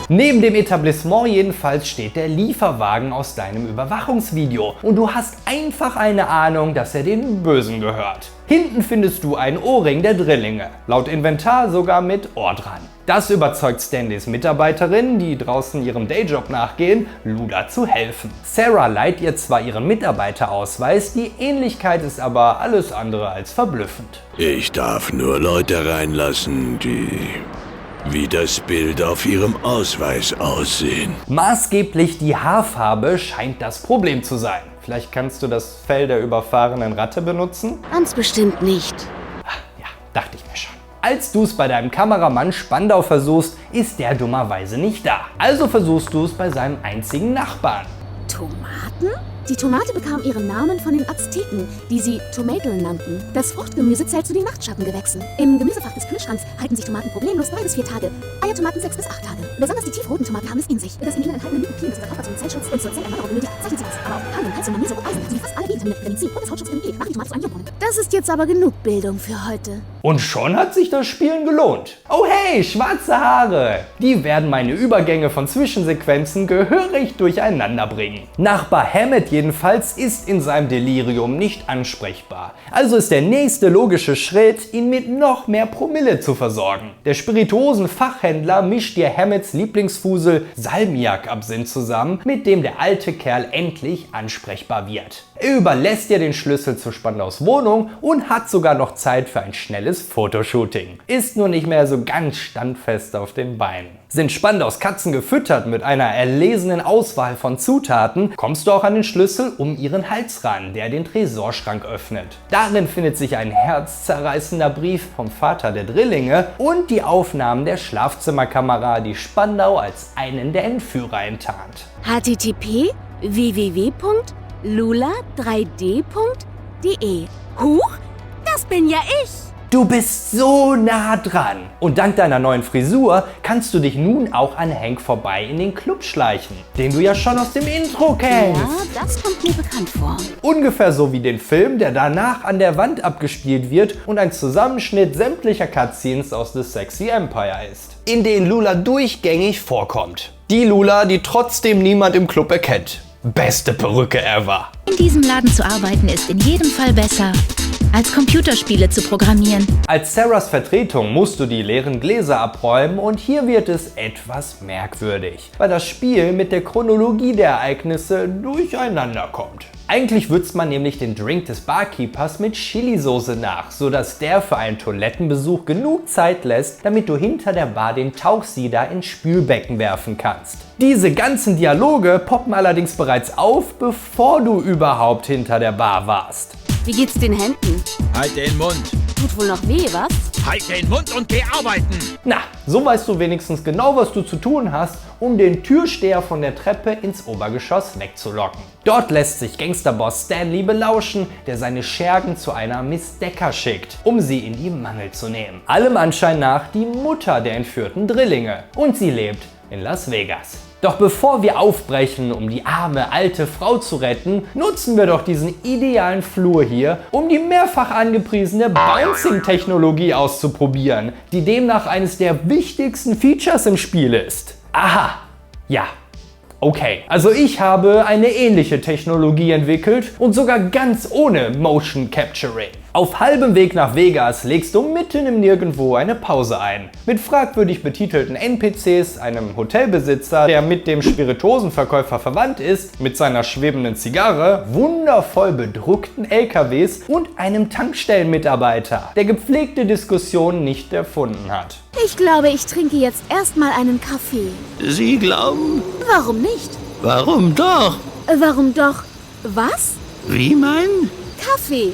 Neben dem Etablissement jedenfalls steht der Lieferwagen aus deinem Überwachungsvideo und du hast einfach eine Ahnung, dass er den Bösen gehört. Hinten findest du einen Ohrring der Drillinge, laut Inventar sogar mit Ohr dran. Das überzeugt Standys Mitarbeiterinnen, die draußen ihrem Dayjob nachgehen, Lula zu helfen. Sarah leiht ihr zwar ihren Mitarbeiterausweis, die Ähnlichkeit ist aber alles andere als verblüffend. Ich darf nur Leute reinlassen, die wie das Bild auf ihrem Ausweis aussehen. Maßgeblich die Haarfarbe scheint das Problem zu sein. Vielleicht kannst du das Fell der überfahrenen Ratte benutzen? Ganz bestimmt nicht. Ja, dachte ich mir schon. Als du es bei deinem Kameramann Spandau versuchst, ist der dummerweise nicht da. Also versuchst du es bei seinem einzigen Nachbarn. Tomaten? Die Tomate bekam ihren Namen von den Azteken, die sie Tomatel nannten. Das Fruchtgemüse zählt zu den Nachtschattengewächsen. Im Gemüsefach des Kühlschranks halten sich Tomaten problemlos 3 bis 4 Tage. Eiertomaten 6 bis 8 Tage. Besonders die tiefroten Tomaten haben es in sich. Das in ihnen enthaltene Lykopen, das unser Körper zum Zellschutz und zur Zellerneuerung benötigt, zeichnet sie aus. Aber auch Kalium, Calcium, Magnesium und Eisen sowie fast alle B-Vitamine, Vitamin C und das Hautschutzvitamin E machen die Tomate zu einem Ionbrunnen. Das ist jetzt aber genug Bildung für heute. Und schon hat sich das Spielen gelohnt. Oh hey, schwarze Haare! Die werden meine Übergänge von Zwischensequenzen gehörig durcheinander bringen. Nachbar Hammett jedenfalls ist in seinem Delirium nicht ansprechbar. Also ist der nächste logische Schritt, ihn mit noch mehr Promille zu versorgen. Der Spirituosenfachhändler mischt dir Hammets Lieblingsfusel Salmiak-Absinth zusammen, mit dem der alte Kerl endlich ansprechbar wird. Er überlässt dir den Schlüssel zu Spandaus Wohnung und hat sogar noch Zeit für ein schnelles Fotoshooting. Ist nur nicht mehr so ganz standfest auf den Beinen. Sind Spandaus Katzen gefüttert mit einer erlesenen Auswahl von Zutaten, kommst du auch an den Schlüssel um ihren Hals ran, der den Tresorschrank öffnet. Darin findet sich ein herzzerreißender Brief vom Vater der Drillinge und die Aufnahmen der Schlafzimmerkamera, die Spandau als einen der Entführer enttarnt. http://lula3d.de. Huch, das bin ja ich! Du bist so nah dran. Und dank deiner neuen Frisur kannst du dich nun auch an Hank vorbei in den Club schleichen, den du ja schon aus dem Intro kennst. Ja, das kommt mir bekannt vor. Ungefähr so wie den Film, der danach an der Wand abgespielt wird und ein Zusammenschnitt sämtlicher Cutscenes aus The Sexy Empire ist, in denen Lula durchgängig vorkommt. Die Lula, die trotzdem niemand im Club erkennt. Beste Perücke ever. In diesem Laden zu arbeiten ist in jedem Fall besser, als Computerspiele zu programmieren. Als Sarahs Vertretung musst du die leeren Gläser abräumen und hier wird es etwas merkwürdig, weil das Spiel mit der Chronologie der Ereignisse durcheinander kommt. Eigentlich würzt man nämlich den Drink des Barkeepers mit Chilisoße nach, sodass der für einen Toilettenbesuch genug Zeit lässt, damit du hinter der Bar den Tauchsieder ins Spülbecken werfen kannst. Diese ganzen Dialoge poppen allerdings bereits auf, bevor du überhaupt hinter der Bar warst. Wie geht's den Händen? Halt den Mund! Tut wohl noch weh, was? Halt den Mund und geh arbeiten! Na, so weißt du wenigstens genau, was du zu tun hast, um den Türsteher von der Treppe ins Obergeschoss wegzulocken. Dort lässt sich Gangsterboss Stanley belauschen, der seine Schergen zu einer Miss Decker schickt, um sie in die Mangel zu nehmen. Allem Anschein nach die Mutter der entführten Drillinge. Und sie lebt in Las Vegas. Doch bevor wir aufbrechen, um die arme alte Frau zu retten, nutzen wir doch diesen idealen Flur hier, um die mehrfach angepriesene Bouncing-Technologie auszuprobieren, die demnach eines der wichtigsten Features im Spiel ist. Aha, ja. Okay, also ich habe eine ähnliche Technologie entwickelt und sogar ganz ohne Motion Capturing. Auf halbem Weg nach Vegas legst du mitten im Nirgendwo eine Pause ein. Mit fragwürdig betitelten NPCs, einem Hotelbesitzer, der mit dem Spirituosenverkäufer verwandt ist, mit seiner schwebenden Zigarre, wundervoll bedruckten LKWs und einem Tankstellenmitarbeiter, der gepflegte Diskussionen nicht erfunden hat. Ich glaube, ich trinke jetzt erstmal einen Kaffee. Sie glauben? Warum nicht? Warum doch? Warum doch? Was? Wie mein? Kaffee.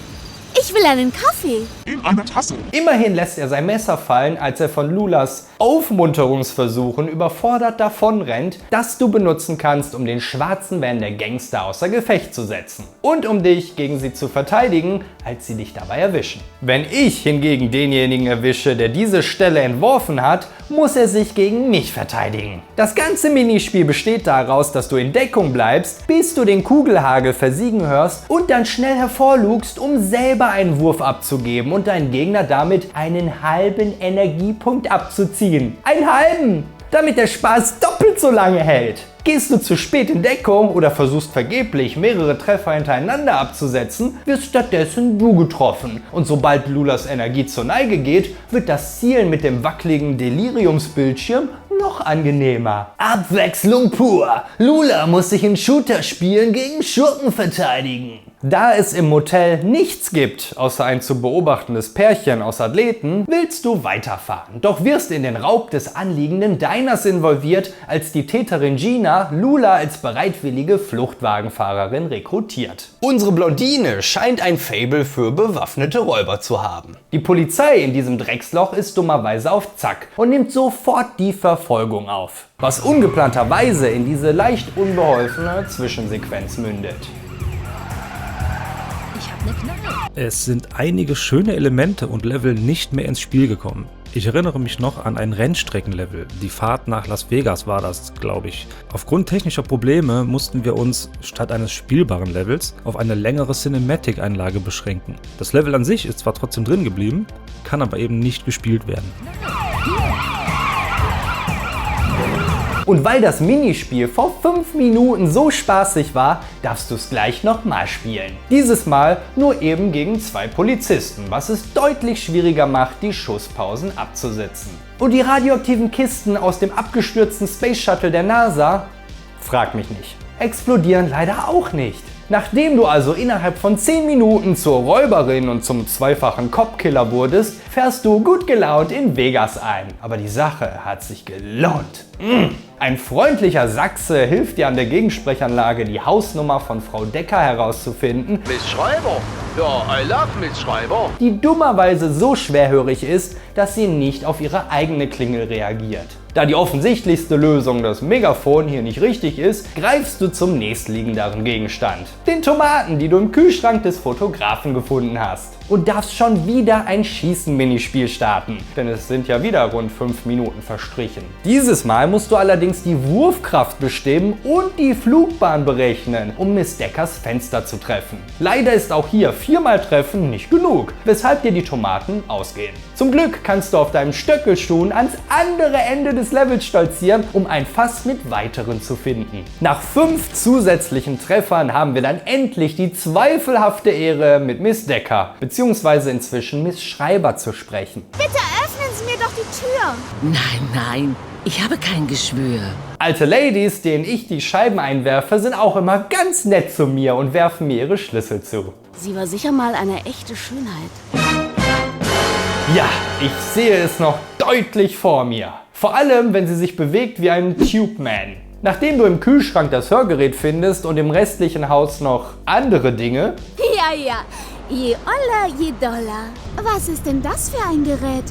Ich will einen Kaffee. In einer Tasse. Immerhin lässt er sein Messer fallen, als er von Lulas Aufmunterungsversuchen überfordert davonrennt, das du benutzen kannst, um den schwarzen Van der Gangster außer Gefecht zu setzen. Und um dich gegen sie zu verteidigen, als sie dich dabei erwischen. Wenn ich hingegen denjenigen erwische, der diese Stelle entworfen hat, muss er sich gegen mich verteidigen. Das ganze Minispiel besteht daraus, dass du in Deckung bleibst, bis du den Kugelhagel versiegen hörst und dann schnell hervorlugst, um selber einen Wurf abzugeben und deinen Gegner damit einen halben Energiepunkt abzuziehen. Einen halben! damit der Spaß doppelt so lange hält. Gehst du zu spät in Deckung oder versuchst vergeblich mehrere Treffer hintereinander abzusetzen, wirst stattdessen du getroffen. Und sobald Lulas Energie zur Neige geht, wird das Zielen mit dem wackeligen Deliriumsbildschirm noch angenehmer. Abwechslung pur! Lula muss sich in Shooter-Spielen gegen Schurken verteidigen. Da es im Motel nichts gibt, außer ein zu beobachtendes Pärchen aus Athleten, willst du weiterfahren. Doch wirst in den Raub des anliegenden Diners involviert, als die Täterin Gina Lula als bereitwillige Fluchtwagenfahrerin rekrutiert. Unsere Blondine scheint ein Faible für bewaffnete Räuber zu haben. Die Polizei in diesem Drecksloch ist dummerweise auf Zack und nimmt sofort die Verfolgung auf, was ungeplanterweise in diese leicht unbeholfene Zwischensequenz mündet. Es sind einige schöne Elemente und Level nicht mehr ins Spiel gekommen. Ich erinnere mich noch an ein Rennstreckenlevel. Die Fahrt nach Las Vegas war das, glaube ich. Aufgrund technischer Probleme mussten wir uns statt eines spielbaren Levels auf eine längere Cinematic-Einlage beschränken. Das Level an sich ist zwar trotzdem drin geblieben, kann aber eben nicht gespielt werden. Und weil das Minispiel vor 5 Minuten so spaßig war, darfst du es gleich nochmal spielen. Dieses Mal nur eben gegen 2 Polizisten, was es deutlich schwieriger macht, die Schusspausen abzusetzen. Und die radioaktiven Kisten aus dem abgestürzten Space Shuttle der NASA? Frag mich nicht. Explodieren leider auch nicht. Nachdem du also innerhalb von 10 Minuten zur Räuberin und zum zweifachen Cop-Killer wurdest, fährst du gut gelaunt in Vegas ein. Aber die Sache hat sich gelohnt. Ein freundlicher Sachse hilft dir an der Gegensprechanlage, die Hausnummer von Frau Decker herauszufinden, Miss Schreiber. Ja, I love Miss Schreiber. die dummerweise so schwerhörig ist, dass sie nicht auf ihre eigene Klingel reagiert. Da die offensichtlichste Lösung, das Megafon, hier nicht richtig ist, greifst du zum nächstliegenderen Gegenstand. Den Tomaten, die du im Kühlschrank des Fotografen gefunden hast. Und darfst schon wieder ein Schießen-Minispiel starten, denn es sind ja wieder rund 5 Minuten verstrichen. Dieses Mal musst du allerdings die Wurfkraft bestimmen und die Flugbahn berechnen, um Miss Deckers Fenster zu treffen. Leider ist auch hier 4-mal Treffen nicht genug, weshalb dir die Tomaten ausgehen. Zum Glück kannst du auf deinem Stöckelschuhen ans andere Ende des Levels stolzieren, um ein Fass mit weiteren zu finden. Nach 5 zusätzlichen Treffern haben wir dann endlich die zweifelhafte Ehre, mit Miss Decker bzw. inzwischen Miss Schreiber zu sprechen. Bitte öffnen Sie mir doch die Tür. Nein, ich habe kein Geschwür. Alte Ladies, denen ich die Scheiben einwerfe, sind auch immer ganz nett zu mir und werfen mir ihre Schlüssel zu. Sie war sicher mal eine echte Schönheit. Ja, ich sehe es noch deutlich vor mir. Vor allem, wenn sie sich bewegt wie ein Tube Man. Nachdem du im Kühlschrank das Hörgerät findest und im restlichen Haus noch andere Dinge, Ja. Je oller, je doller. Was ist denn das für ein Gerät?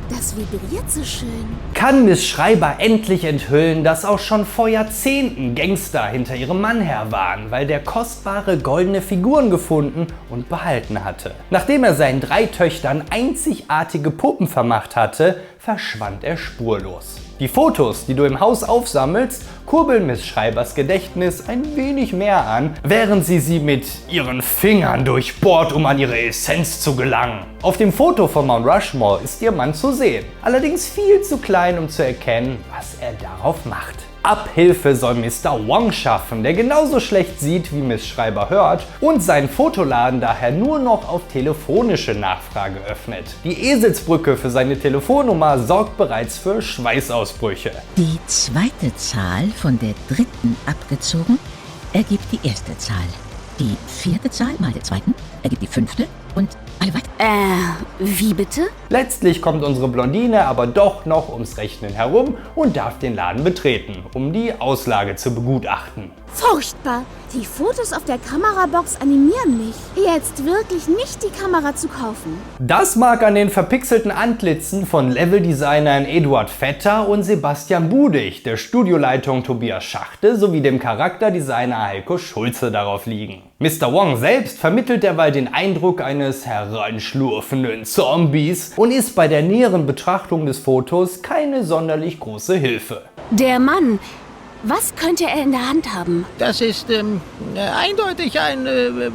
Das vibriert so schön. kann Miss Schreiber endlich enthüllen, dass auch schon vor Jahrzehnten Gangster hinter ihrem Mann her waren, weil der kostbare goldene Figuren gefunden und behalten hatte. Nachdem er seinen 3 Töchtern einzigartige Puppen vermacht hatte, verschwand er spurlos. Die Fotos, die du im Haus aufsammelst, kurbeln Miss Schreibers Gedächtnis ein wenig mehr an, während sie mit ihren Fingern durchbohrt, um an ihre Essenz zu gelangen. Auf dem Foto von Mount Rushmore ist ihr Mann zu sehen, allerdings viel zu klein, um zu erkennen, was er darauf macht. Abhilfe soll Mr. Wong schaffen, der genauso schlecht sieht, wie Miss Schreiber hört und seinen Fotoladen daher nur noch auf telefonische Nachfrage öffnet. Die Eselsbrücke für seine Telefonnummer sorgt bereits für Schweißausbrüche. Die zweite Zahl von der dritten abgezogen ergibt die erste Zahl. Die vierte Zahl mal der zweiten ergibt die fünfte und alle weiter. Wie bitte? Letztlich kommt unsere Blondine aber doch noch ums Rechnen herum und darf den Laden betreten, um die Auslage zu begutachten. Furchtbar! Die Fotos auf der Kamerabox animieren mich. Jetzt wirklich nicht die Kamera zu kaufen. Das mag an den verpixelten Antlitzen von Leveldesignern Eduard Vetter und Sebastian Budig, der Studioleitung Tobias Schachte sowie dem Charakterdesigner Heiko Schulze darauf liegen. Mr. Wong selbst vermittelt derweil den Eindruck eines heranschlurfenden Zombies und ist bei der näheren Betrachtung des Fotos keine sonderlich große Hilfe. Der Mann. Was könnte er in der Hand haben? Das ist eindeutig ein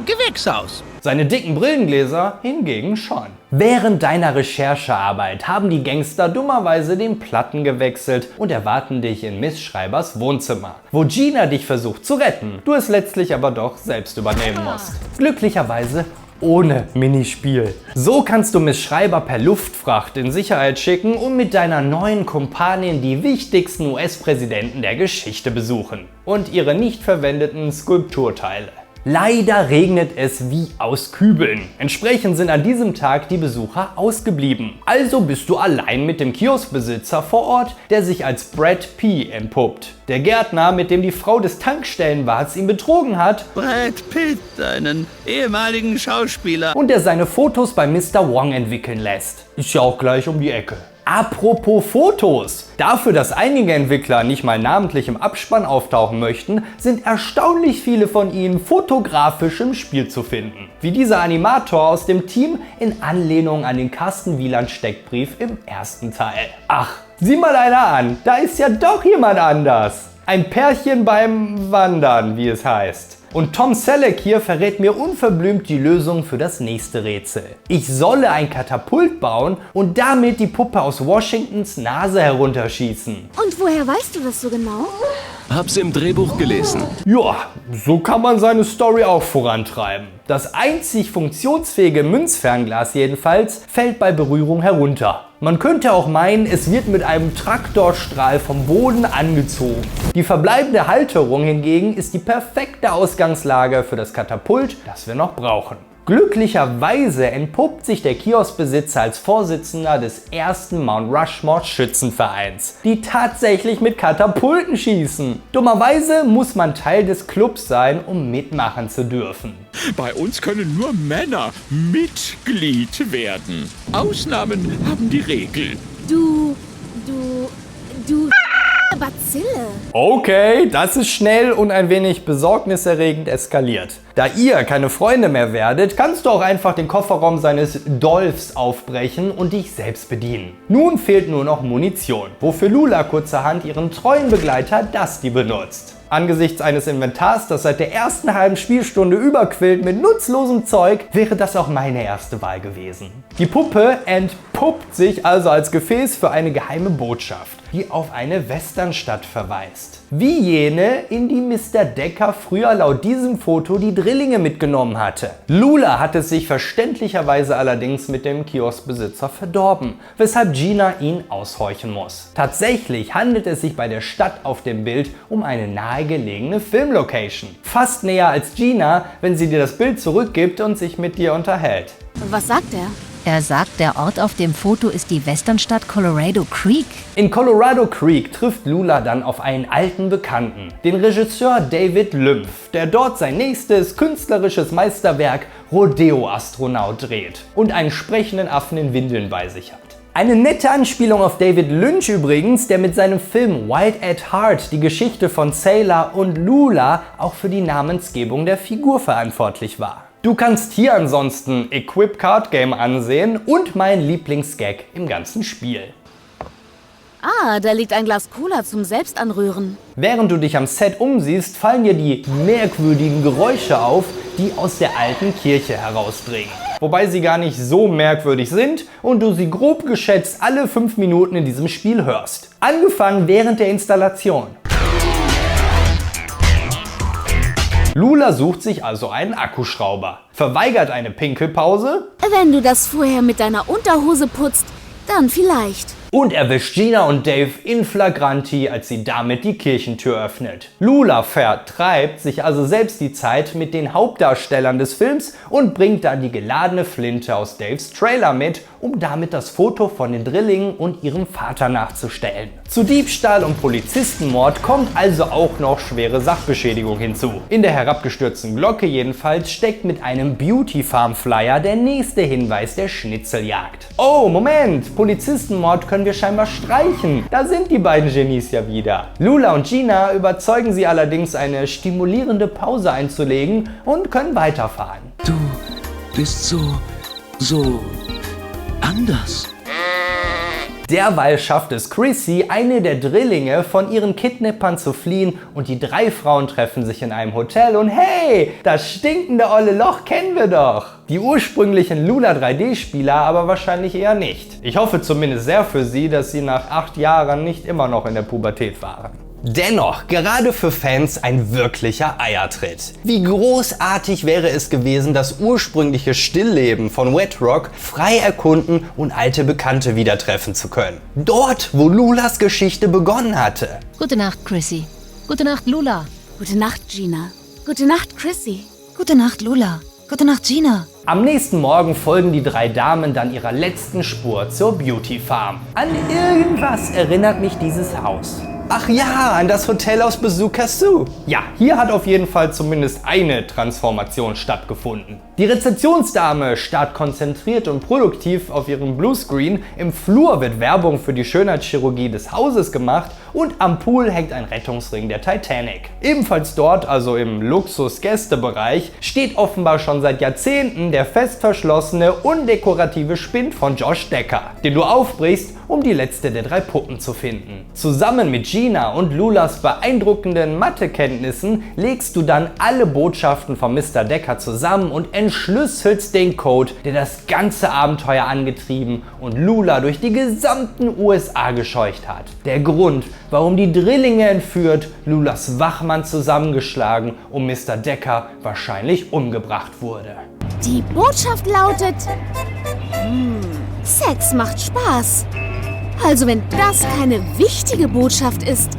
Gewächshaus. seine dicken Brillengläser hingegen schon. Während deiner Recherchearbeit haben die Gangster dummerweise den Platten gewechselt und erwarten dich in Miss Schreibers Wohnzimmer, wo Gina dich versucht zu retten, du es letztlich aber doch selbst übernehmen musst. Glücklicherweise ohne Minispiel. So kannst du Miss Schreiber per Luftfracht in Sicherheit schicken und mit deiner neuen Kumpanin die wichtigsten US-Präsidenten der Geschichte besuchen und ihre nicht verwendeten Skulpturteile. Leider regnet es wie aus Kübeln. Entsprechend sind an diesem Tag die Besucher ausgeblieben. Also bist du allein mit dem Kioskbesitzer vor Ort, der sich als Brad P. entpuppt. Der Gärtner, mit dem die Frau des Tankstellenwarts ihn betrogen hat. Brad Pitt, einen ehemaligen Schauspieler. Und der seine Fotos bei Mr. Wong entwickeln lässt. Ist ja auch gleich um die Ecke. Apropos Fotos. Dafür, dass einige Entwickler nicht mal namentlich im Abspann auftauchen möchten, sind erstaunlich viele von ihnen fotografisch im Spiel zu finden. Wie dieser Animator aus dem Team in Anlehnung an den Carsten Wieland Steckbrief im ersten Teil. Ach, sieh mal einer an, da ist ja doch jemand anders. Ein Pärchen beim Wandern, wie es heißt. Und Tom Selleck hier verrät mir unverblümt die Lösung für das nächste Rätsel. Ich solle ein Katapult bauen und damit die Puppe aus Washingtons Nase herunterschießen. Und woher weißt du das so genau? Hab's im Drehbuch gelesen. Ja, so kann man seine Story auch vorantreiben. Das einzig funktionsfähige Münzfernglas jedenfalls fällt bei Berührung herunter. Man könnte auch meinen, es wird mit einem Traktorstrahl vom Boden angezogen. Die verbleibende Halterung hingegen ist die perfekte Ausgangslage für das Katapult, das wir noch brauchen. Glücklicherweise entpuppt sich der Kioskbesitzer als Vorsitzender des ersten Mount Rushmore Schützenvereins, die tatsächlich mit Katapulten schießen. Dummerweise muss man Teil des Clubs sein, um mitmachen zu dürfen. Bei uns können nur Männer Mitglied werden. Ausnahmen haben die Regel. Du Bazille. Okay, das ist schnell und ein wenig besorgniserregend eskaliert. Da ihr keine Freunde mehr werdet, kannst du auch einfach den Kofferraum seines Dolphs aufbrechen und dich selbst bedienen. Nun fehlt nur noch Munition, wofür Lula kurzerhand ihren treuen Begleiter Dusty benutzt. Angesichts eines Inventars, das seit der ersten halben Spielstunde überquillt mit nutzlosem Zeug, wäre das auch meine erste Wahl gewesen. Die Puppe entpuppt sich also als Gefäß für eine geheime Botschaft, die auf eine Westernstadt verweist. Wie jene, in die Mr. Decker früher laut diesem Foto die Drillinge mitgenommen hatte. Lula hat es sich verständlicherweise allerdings mit dem Kioskbesitzer verdorben, weshalb Gina ihn aushorchen muss. Tatsächlich handelt es sich bei der Stadt auf dem Bild um eine nahegelegene Filmlocation. Fast näher als Gina, wenn sie dir das Bild zurückgibt und sich mit dir unterhält. Was sagt er? Er sagt, der Ort auf dem Foto ist die Westernstadt Colorado Creek. In Colorado Creek trifft Lula dann auf einen alten Bekannten, den Regisseur David Lymph, der dort sein nächstes künstlerisches Meisterwerk Rodeo Astronaut dreht und einen sprechenden Affen in Windeln bei sich hat. Eine nette Anspielung auf David Lynch übrigens, der mit seinem Film Wild at Heart die Geschichte von Sailor und Lula auch für die Namensgebung der Figur verantwortlich war. Du kannst hier ansonsten Equip Card Game ansehen und mein Lieblingsgag im ganzen Spiel. Ah, da liegt ein Glas Cola zum Selbstanrühren. Während du dich am Set umsiehst, fallen dir die merkwürdigen Geräusche auf, die aus der alten Kirche herausdringen. Wobei sie gar nicht so merkwürdig sind und du sie grob geschätzt alle 5 Minuten in diesem Spiel hörst. Angefangen während der Installation. Lula sucht sich also einen Akkuschrauber, verweigert eine Pinkelpause. Wenn du das vorher mit deiner Unterhose putzt, dann vielleicht. Und erwischt Gina und Dave in flagranti, als sie damit die Kirchentür öffnet. Lula vertreibt sich also selbst die Zeit mit den Hauptdarstellern des Films und bringt dann die geladene Flinte aus Daves Trailer mit, um damit das Foto von den Drillingen und ihrem Vater nachzustellen. Zu Diebstahl und Polizistenmord kommt also auch noch schwere Sachbeschädigung hinzu. In der herabgestürzten Glocke jedenfalls steckt mit einem Beauty Farm Flyer der nächste Hinweis der Schnitzeljagd. Oh, Moment! Polizistenmord können wir scheinbar streichen. Da sind die beiden Genies ja wieder. Lula und Gina überzeugen sie allerdings, eine stimulierende Pause einzulegen und können weiterfahren. Du bist so anders. Derweil schafft es Chrissy, eine der Drillinge, von ihren Kidnappern zu fliehen und die 3 Frauen treffen sich in einem Hotel und hey, das stinkende olle Loch kennen wir doch. Die ursprünglichen Lula 3D-Spieler aber wahrscheinlich eher nicht. Ich hoffe zumindest sehr für sie, dass sie nach 8 Jahren nicht immer noch in der Pubertät waren. Dennoch, gerade für Fans ein wirklicher Eiertritt. Wie großartig wäre es gewesen, das ursprüngliche Stillleben von Wet Rock frei erkunden und alte Bekannte wieder treffen zu können. Dort, wo Lulas Geschichte begonnen hatte. Gute Nacht, Chrissy. Gute Nacht, Lula. Gute Nacht, Gina. Gute Nacht, Chrissy. Gute Nacht, Lula. Gute Nacht, Gina. Am nächsten Morgen folgen die 3 Damen dann ihrer letzten Spur zur Beauty Farm. An irgendwas erinnert mich dieses Haus. Ach ja, an das Hotel aus Bazooka Sioux. Ja, hier hat auf jeden Fall zumindest eine Transformation stattgefunden. Die Rezeptionsdame starrt konzentriert und produktiv auf ihrem Bluescreen, im Flur wird Werbung für die Schönheitschirurgie des Hauses gemacht und am Pool hängt ein Rettungsring der Titanic. Ebenfalls dort, also im Luxus-Gästebereich, steht offenbar schon seit Jahrzehnten der fest verschlossene, undekorative Spind von Josh Decker, den du aufbrichst, um die letzte der 3 Puppen zu finden. Zusammen mit Gina und Lulas beeindruckenden Mathekenntnissen legst du dann alle Botschaften von Mr. Decker zusammen und entschlüsselst den Code, der das ganze Abenteuer angetrieben und Lula durch die gesamten USA gescheucht hat. Der Grund, warum die Drillinge entführt, Lulas Wachmann zusammengeschlagen und Mr. Decker wahrscheinlich umgebracht wurde. Die Botschaft lautet: Sex macht Spaß. Also wenn das keine wichtige Botschaft ist.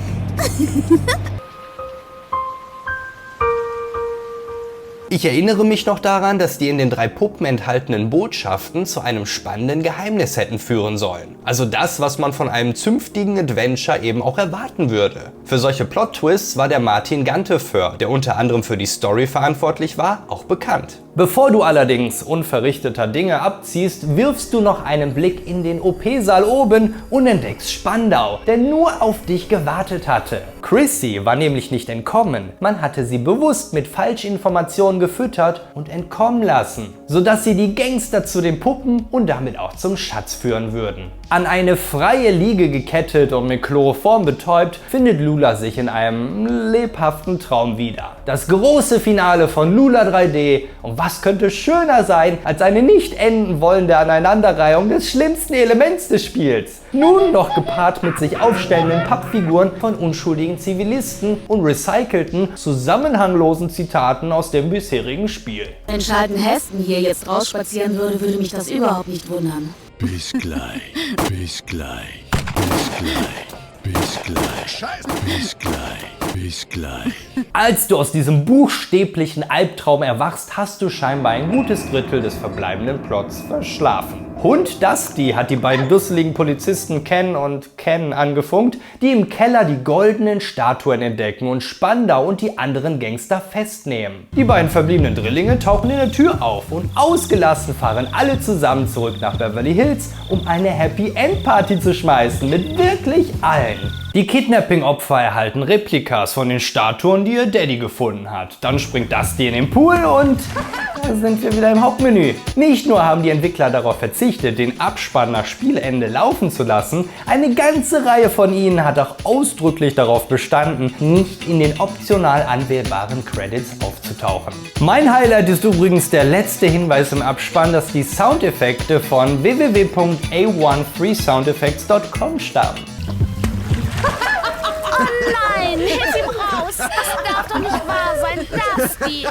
Ich erinnere mich noch daran, dass die in den 3 Puppen enthaltenen Botschaften zu einem spannenden Geheimnis hätten führen sollen. Also das, was man von einem zünftigen Adventure eben auch erwarten würde. Für solche Plot-Twists war der Martin Ganteföhr, der unter anderem für die Story verantwortlich war, auch bekannt. Bevor du allerdings unverrichteter Dinge abziehst, wirfst du noch einen Blick in den OP-Saal oben und entdeckst Spandau, der nur auf dich gewartet hatte. Chrissy war nämlich nicht entkommen, man hatte sie bewusst mit Falschinformationen gefüttert und entkommen lassen, sodass sie die Gangster zu den Puppen und damit auch zum Schatz führen würden. An eine freie Liege gekettet und mit Chloroform betäubt, findet Lula sich in einem lebhaften Traum wieder. Das große Finale von Lula 3D, und was könnte schöner sein als eine nicht enden wollende Aneinanderreihung des schlimmsten Elements des Spiels. Nun noch gepaart mit sich aufstellenden Pappfiguren von unschuldigen Zivilisten und recycelten, zusammenhanglosen Zitaten aus dem bisherigen Spiel. Wenn Charlton Heston hier jetzt rausspazieren würde, würde mich das überhaupt nicht wundern. Bis gleich, bis gleich, bis gleich, bis gleich, bis gleich, bis gleich. Als du aus diesem buchstäblichen Albtraum erwachst, hast du scheinbar ein gutes Drittel des verbleibenden Plots verschlafen. Hund Dusty hat die beiden dusseligen Polizisten Ken und Ken angefunkt, die im Keller die goldenen Statuen entdecken und Spandau und die anderen Gangster festnehmen. Die beiden verbliebenen Drillinge tauchen in der Tür auf und ausgelassen fahren alle zusammen zurück nach Beverly Hills, um eine Happy-End-Party zu schmeißen mit wirklich allen. Die Kidnapping-Opfer erhalten Replikas von den Statuen, die ihr Daddy gefunden hat. Dann springt Dusty in den Pool und da sind wir wieder im Hauptmenü. Nicht nur haben die Entwickler darauf verzichtet, den Abspann nach Spielende laufen zu lassen, eine ganze Reihe von ihnen hat auch ausdrücklich darauf bestanden, nicht in den optional anwählbaren Credits aufzutauchen. Mein Highlight ist übrigens der letzte Hinweis im Abspann, dass die Soundeffekte von www.a1freesoundeffects.com stammen. Oh nein, hilf ihm raus! Das darf doch nicht wahr sein, Dusty!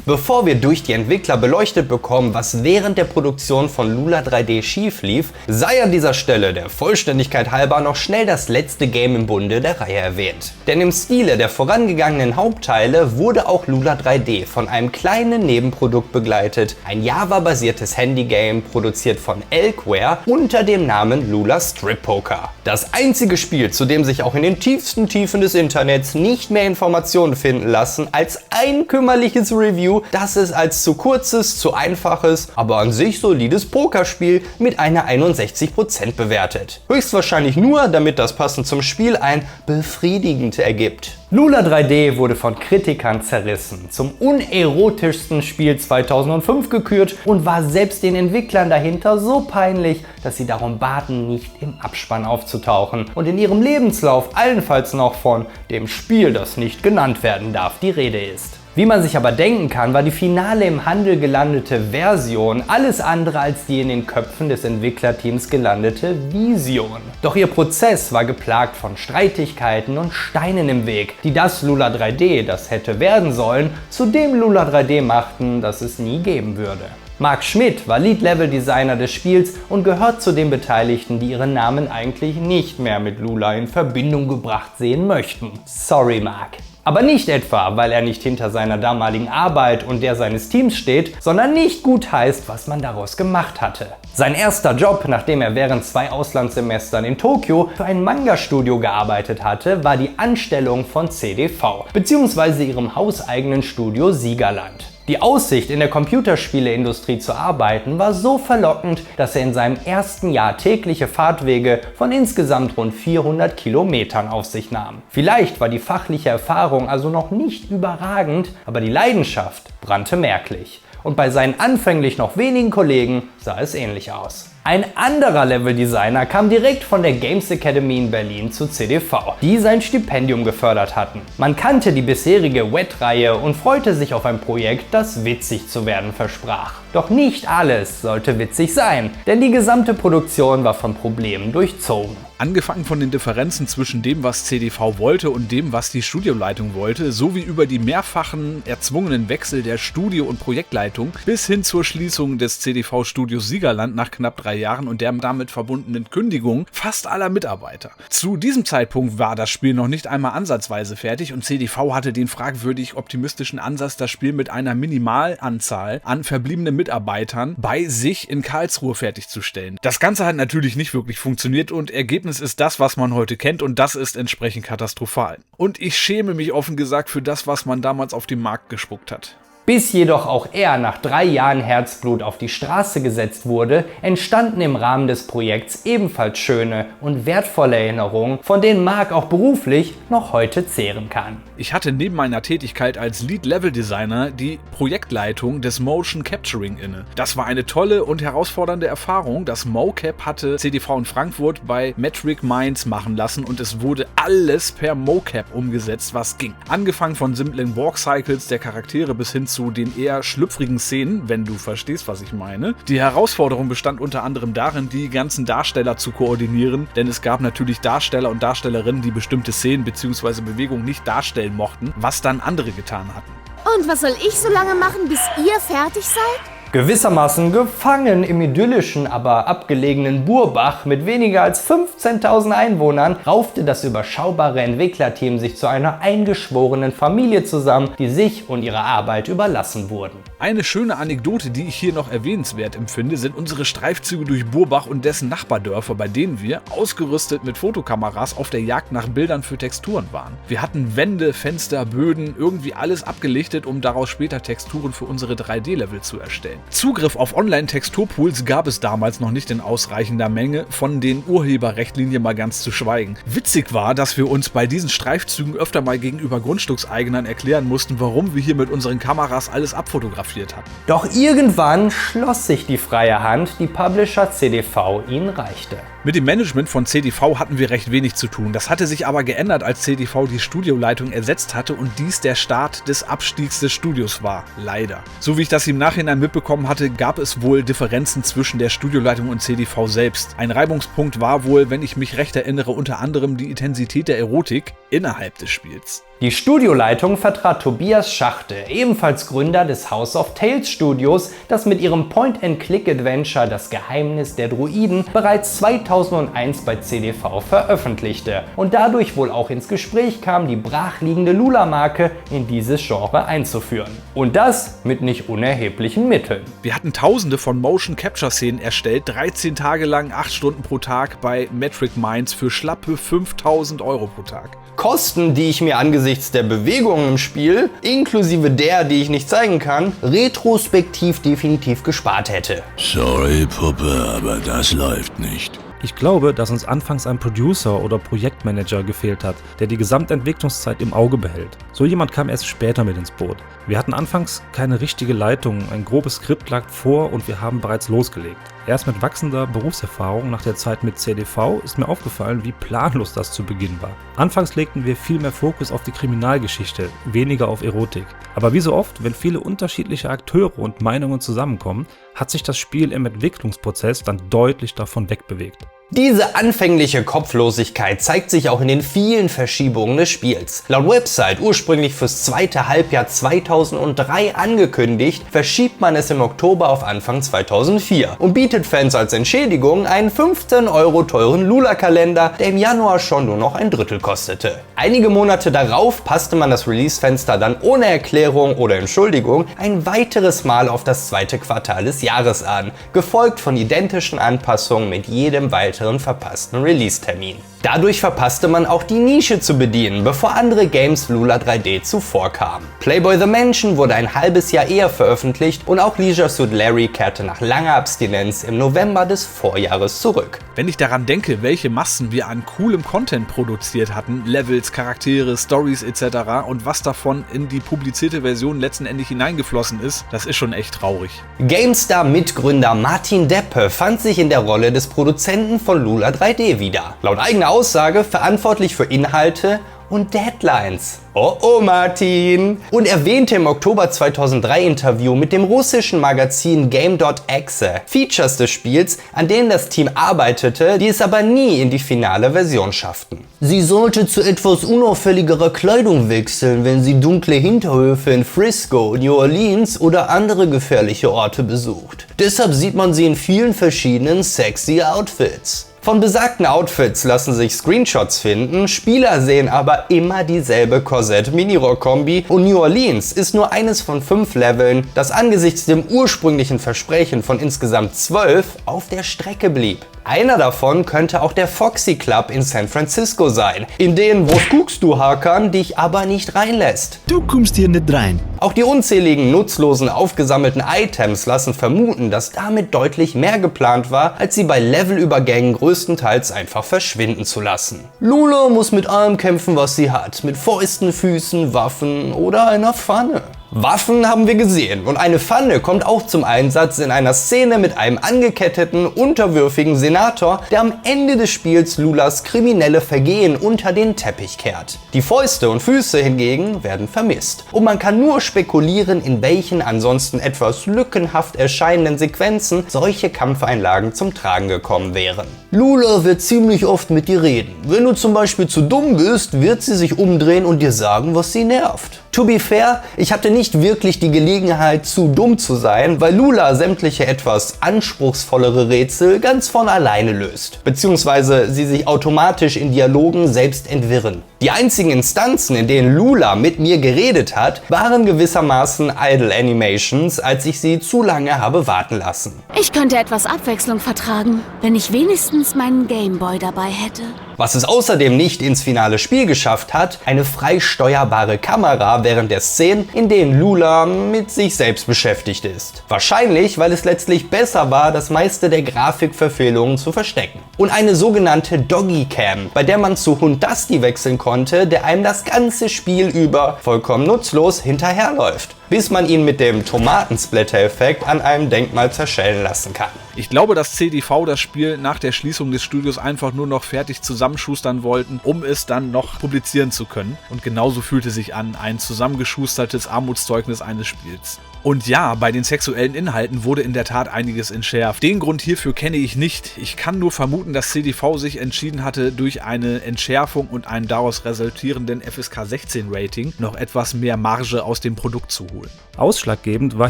Bevor wir durch die Entwickler beleuchtet bekommen, was während der Produktion von Lula 3D schief lief, sei an dieser Stelle der Vollständigkeit halber noch schnell das letzte Game im Bunde der Reihe erwähnt. Denn im Stile der vorangegangenen Hauptteile wurde auch Lula 3D von einem kleinen Nebenprodukt begleitet, ein Java-basiertes Handygame produziert von Elkware unter dem Namen Lula Strip Poker. Das einzige Spiel, zu dem sich auch in den tiefsten Tiefen des Internets nicht mehr Informationen finden lassen als ein kümmerliches Review Review, dass es als zu kurzes, zu einfaches, aber an sich solides Pokerspiel mit einer 61% bewertet. Höchstwahrscheinlich nur, damit das passend zum Spiel ein befriedigend ergibt. Lula 3D wurde von Kritikern zerrissen, zum unerotischsten Spiel 2005 gekürt und war selbst den Entwicklern dahinter so peinlich, dass sie darum baten, nicht im Abspann aufzutauchen und in ihrem Lebenslauf allenfalls noch von dem Spiel, das nicht genannt werden darf, die Rede ist. Wie man sich aber denken kann, war die finale im Handel gelandete Version alles andere als die in den Köpfen des Entwicklerteams gelandete Vision. Doch ihr Prozess war geplagt von Streitigkeiten und Steinen im Weg, die das Lula 3D, das hätte werden sollen, zu dem Lula 3D machten, das es nie geben würde. Marc Schmidt war Lead-Level-Designer des Spiels und gehört zu den Beteiligten, die ihren Namen eigentlich nicht mehr mit Lula in Verbindung gebracht sehen möchten. Sorry, Marc. Aber nicht etwa, weil er nicht hinter seiner damaligen Arbeit und der seines Teams steht, sondern nicht gut heißt, was man daraus gemacht hatte. Sein erster Job, nachdem er während 2 Auslandssemestern in Tokio für ein Manga-Studio gearbeitet hatte, war die Anstellung von CDV, bzw. ihrem hauseigenen Studio Siegerland. Die Aussicht, in der Computerspieleindustrie zu arbeiten, war so verlockend, dass er in seinem ersten Jahr tägliche Fahrtwege von insgesamt rund 400 Kilometern auf sich nahm. Vielleicht war die fachliche Erfahrung also noch nicht überragend, aber die Leidenschaft brannte merklich. Und bei seinen anfänglich noch wenigen Kollegen sah es ähnlich aus. Ein anderer Leveldesigner kam direkt von der Games Academy in Berlin zu CDV, die sein Stipendium gefördert hatten. Man kannte die bisherige WET-Reihe und freute sich auf ein Projekt, das witzig zu werden versprach. Doch nicht alles sollte witzig sein, denn die gesamte Produktion war von Problemen durchzogen. Angefangen von den Differenzen zwischen dem, was CDV wollte und dem, was die Studioleitung wollte, sowie über die mehrfachen erzwungenen Wechsel der Studio- und Projektleitung bis hin zur Schließung des CDV-Studios Siegerland nach knapp 3 Jahren und der damit verbundenen Kündigung fast aller Mitarbeiter. Zu diesem Zeitpunkt war das Spiel noch nicht einmal ansatzweise fertig und CDV hatte den fragwürdig optimistischen Ansatz, das Spiel mit einer Minimalanzahl an verbliebenen Mitarbeitern bei sich in Karlsruhe fertigzustellen. Das Ganze hat natürlich nicht wirklich funktioniert und Ergebnis ist das, was man heute kennt und das ist entsprechend katastrophal. Und ich schäme mich offen gesagt für das, was man damals auf den Markt gespuckt hat. Bis jedoch auch er nach 3 Jahren Herzblut auf die Straße gesetzt wurde, entstanden im Rahmen des Projekts ebenfalls schöne und wertvolle Erinnerungen, von denen Marc auch beruflich noch heute zehren kann. Ich hatte neben meiner Tätigkeit als Lead-Level-Designer die Projektleitung des Motion Capturing inne. Das war eine tolle und herausfordernde Erfahrung. Das MoCap hatte CDV in Frankfurt bei Metric Minds machen lassen und es wurde alles per MoCap umgesetzt, was ging. Angefangen von simplen Walk-Cycles der Charaktere bis hin zu den eher schlüpfrigen Szenen, wenn du verstehst, was ich meine. Die Herausforderung bestand unter anderem darin, die ganzen Darsteller zu koordinieren, denn es gab natürlich Darsteller und Darstellerinnen, die bestimmte Szenen bzw. Bewegungen nicht darstellen mochten, was dann andere getan hatten. Und was soll ich so lange machen, bis ihr fertig seid? Gewissermaßen gefangen im idyllischen, aber abgelegenen Burbach mit weniger als 15.000 Einwohnern raufte das überschaubare Entwicklerteam sich zu einer eingeschworenen Familie zusammen, die sich und ihrer Arbeit überlassen wurden. Eine schöne Anekdote, die ich hier noch erwähnenswert empfinde, sind unsere Streifzüge durch Burbach und dessen Nachbardörfer, bei denen wir, ausgerüstet mit Fotokameras, auf der Jagd nach Bildern für Texturen waren. Wir hatten Wände, Fenster, Böden, irgendwie alles abgelichtet, um daraus später Texturen für unsere 3D-Level zu erstellen. Zugriff auf Online-Texturpools gab es damals noch nicht in ausreichender Menge, von den Urheberrechtlinien mal ganz zu schweigen. Witzig war, dass wir uns bei diesen Streifzügen öfter mal gegenüber Grundstückseignern erklären mussten, warum wir hier mit unseren Kameras alles abfotografiert hatten. Doch irgendwann schloss sich die freie Hand, die Publisher CDV ihnen reichte. Mit dem Management von CDV hatten wir recht wenig zu tun. Das hatte sich aber geändert, als CDV die Studioleitung ersetzt hatte und dies der Start des Abstiegs des Studios war. Leider. So wie ich das im Nachhinein mitbekommen hatte, gab es wohl Differenzen zwischen der Studioleitung und CDV selbst. Ein Reibungspunkt war wohl, wenn ich mich recht erinnere, unter anderem die Intensität der Erotik innerhalb des Spiels. Die Studioleitung vertrat Tobias Schachte, ebenfalls Gründer des House of Tales Studios, das mit ihrem Point-and-Click-Adventure Das Geheimnis der Druiden bereits 2000 2001 bei CDV veröffentlichte und dadurch wohl auch ins Gespräch kam, die brachliegende Lula-Marke in dieses Genre einzuführen. Und das mit nicht unerheblichen Mitteln. Wir hatten tausende von Motion-Capture-Szenen erstellt, 13 Tage lang, 8 Stunden pro Tag bei Metric Minds für schlappe 5.000 € pro Tag. Kosten, die ich mir angesichts der Bewegungen im Spiel, inklusive der, die ich nicht zeigen kann, retrospektiv definitiv gespart hätte. Sorry, Puppe, aber das läuft nicht. Ich glaube, dass uns anfangs ein Producer oder Projektmanager gefehlt hat, der die Gesamtentwicklungszeit im Auge behält. So jemand kam erst später mit ins Boot. Wir hatten anfangs keine richtige Leitung, ein grobes Skript lag vor und wir haben bereits losgelegt. Erst mit wachsender Berufserfahrung nach der Zeit mit CDV ist mir aufgefallen, wie planlos das zu Beginn war. Anfangs legten wir viel mehr Fokus auf die Kriminalgeschichte, weniger auf Erotik. Aber wie so oft, wenn viele unterschiedliche Akteure und Meinungen zusammenkommen, hat sich das Spiel im Entwicklungsprozess dann deutlich davon wegbewegt. Diese anfängliche Kopflosigkeit zeigt sich auch in den vielen Verschiebungen des Spiels. Laut Website ursprünglich fürs zweite Halbjahr 2003 angekündigt, verschiebt man es im Oktober auf Anfang 2004 und bietet Fans als Entschädigung einen 15 € teuren Lula-Kalender, der im Januar schon nur noch ein Drittel kostete. Einige Monate darauf passte man das Release-Fenster dann ohne Erklärung oder Entschuldigung ein weiteres Mal auf das zweite Quartal des Jahres an, gefolgt von identischen Anpassungen mit jedem weiteren verpassten Release-Termin. Dadurch verpasste man auch die Nische zu bedienen, bevor andere Games Lula 3D zuvor kamen. Playboy the Mansion wurde ein halbes Jahr eher veröffentlicht und auch Leisure Suit Larry kehrte nach langer Abstinenz im November des Vorjahres zurück. Wenn ich daran denke, welche Massen wir an coolem Content produziert hatten, Levels, Charaktere, Stories etc. und was davon in die publizierte Version letztendlich hineingeflossen ist, das ist schon echt traurig. GameStar-Mitgründer Martin Deppe fand sich in der Rolle des Produzenten von Lula 3D wieder. Laut eigener Aussage verantwortlich für Inhalte und Deadlines. Oh Martin! Und erwähnte im Oktober 2003 Interview mit dem russischen Magazin Game.exe Features des Spiels, an denen das Team arbeitete, die es aber nie in die finale Version schafften. Sie sollte zu etwas unauffälligerer Kleidung wechseln, wenn sie dunkle Hinterhöfe in Frisco, New Orleans oder andere gefährliche Orte besucht. Deshalb sieht man sie in vielen verschiedenen sexy Outfits. Von besagten Outfits lassen sich Screenshots finden, Spieler sehen aber immer dieselbe Korsett-Minirock-Kombi und New Orleans ist nur eines von 5 Leveln, das angesichts dem ursprünglichen Versprechen von insgesamt 12 auf der Strecke blieb. Einer davon könnte auch der Foxy Club in San Francisco sein, in den "Was guckst du, Hakan" dich aber nicht reinlässt. Du kommst hier nicht rein. Auch die unzähligen nutzlosen aufgesammelten Items lassen vermuten, dass damit deutlich mehr geplant war, als sie bei Levelübergängen größtenteils einfach verschwinden zu lassen. Lula muss mit allem kämpfen, was sie hat, mit Fäusten, Füßen, Waffen oder einer Pfanne. Waffen haben wir gesehen und eine Pfanne kommt auch zum Einsatz in einer Szene mit einem angeketteten, unterwürfigen Senator, der am Ende des Spiels Lulas kriminelle Vergehen unter den Teppich kehrt. Die Fäuste und Füße hingegen werden vermisst und man kann nur spekulieren, in welchen ansonsten etwas lückenhaft erscheinenden Sequenzen solche Kampfeinlagen zum Tragen gekommen wären. Lula wird ziemlich oft mit dir reden. Wenn du zum Beispiel zu dumm bist, wird sie sich umdrehen und dir sagen, was sie nervt. To be fair, ich hatte nicht wirklich die Gelegenheit, zu dumm zu sein, weil Lula sämtliche etwas anspruchsvollere Rätsel ganz von alleine löst, beziehungsweise sie sich automatisch in Dialogen selbst entwirren. Die einzigen Instanzen, in denen Lula mit mir geredet hat, waren gewissermaßen Idle Animations, als ich sie zu lange habe warten lassen. Ich könnte etwas Abwechslung vertragen, wenn ich wenigstens meinen Gameboy dabei hätte. Was es außerdem nicht ins finale Spiel geschafft hat, eine frei steuerbare Kamera während der Szenen, in denen Lula mit sich selbst beschäftigt ist. Wahrscheinlich, weil es letztlich besser war, das meiste der Grafikverfehlungen zu verstecken. Und eine sogenannte Doggy Cam, bei der man zu Hund Dusty wechseln konnte, der einem das ganze Spiel über vollkommen nutzlos hinterherläuft, bis man ihn mit dem Tomatensplitter-Effekt an einem Denkmal zerschellen lassen kann. Ich glaube, dass CDV das Spiel nach der Schließung des Studios einfach nur noch fertig zusammenschustern wollten, um es dann noch publizieren zu können. Und genauso fühlte sich an, ein zusammengeschustertes Armutszeugnis eines Spiels. Und ja, bei den sexuellen Inhalten wurde in der Tat einiges entschärft. Den Grund hierfür kenne ich nicht. Ich kann nur vermuten, dass CDV sich entschieden hatte, durch eine Entschärfung und einen daraus daraus resultierenden FSK 16 Rating noch etwas mehr Marge aus dem Produkt zu holen. Ausschlaggebend war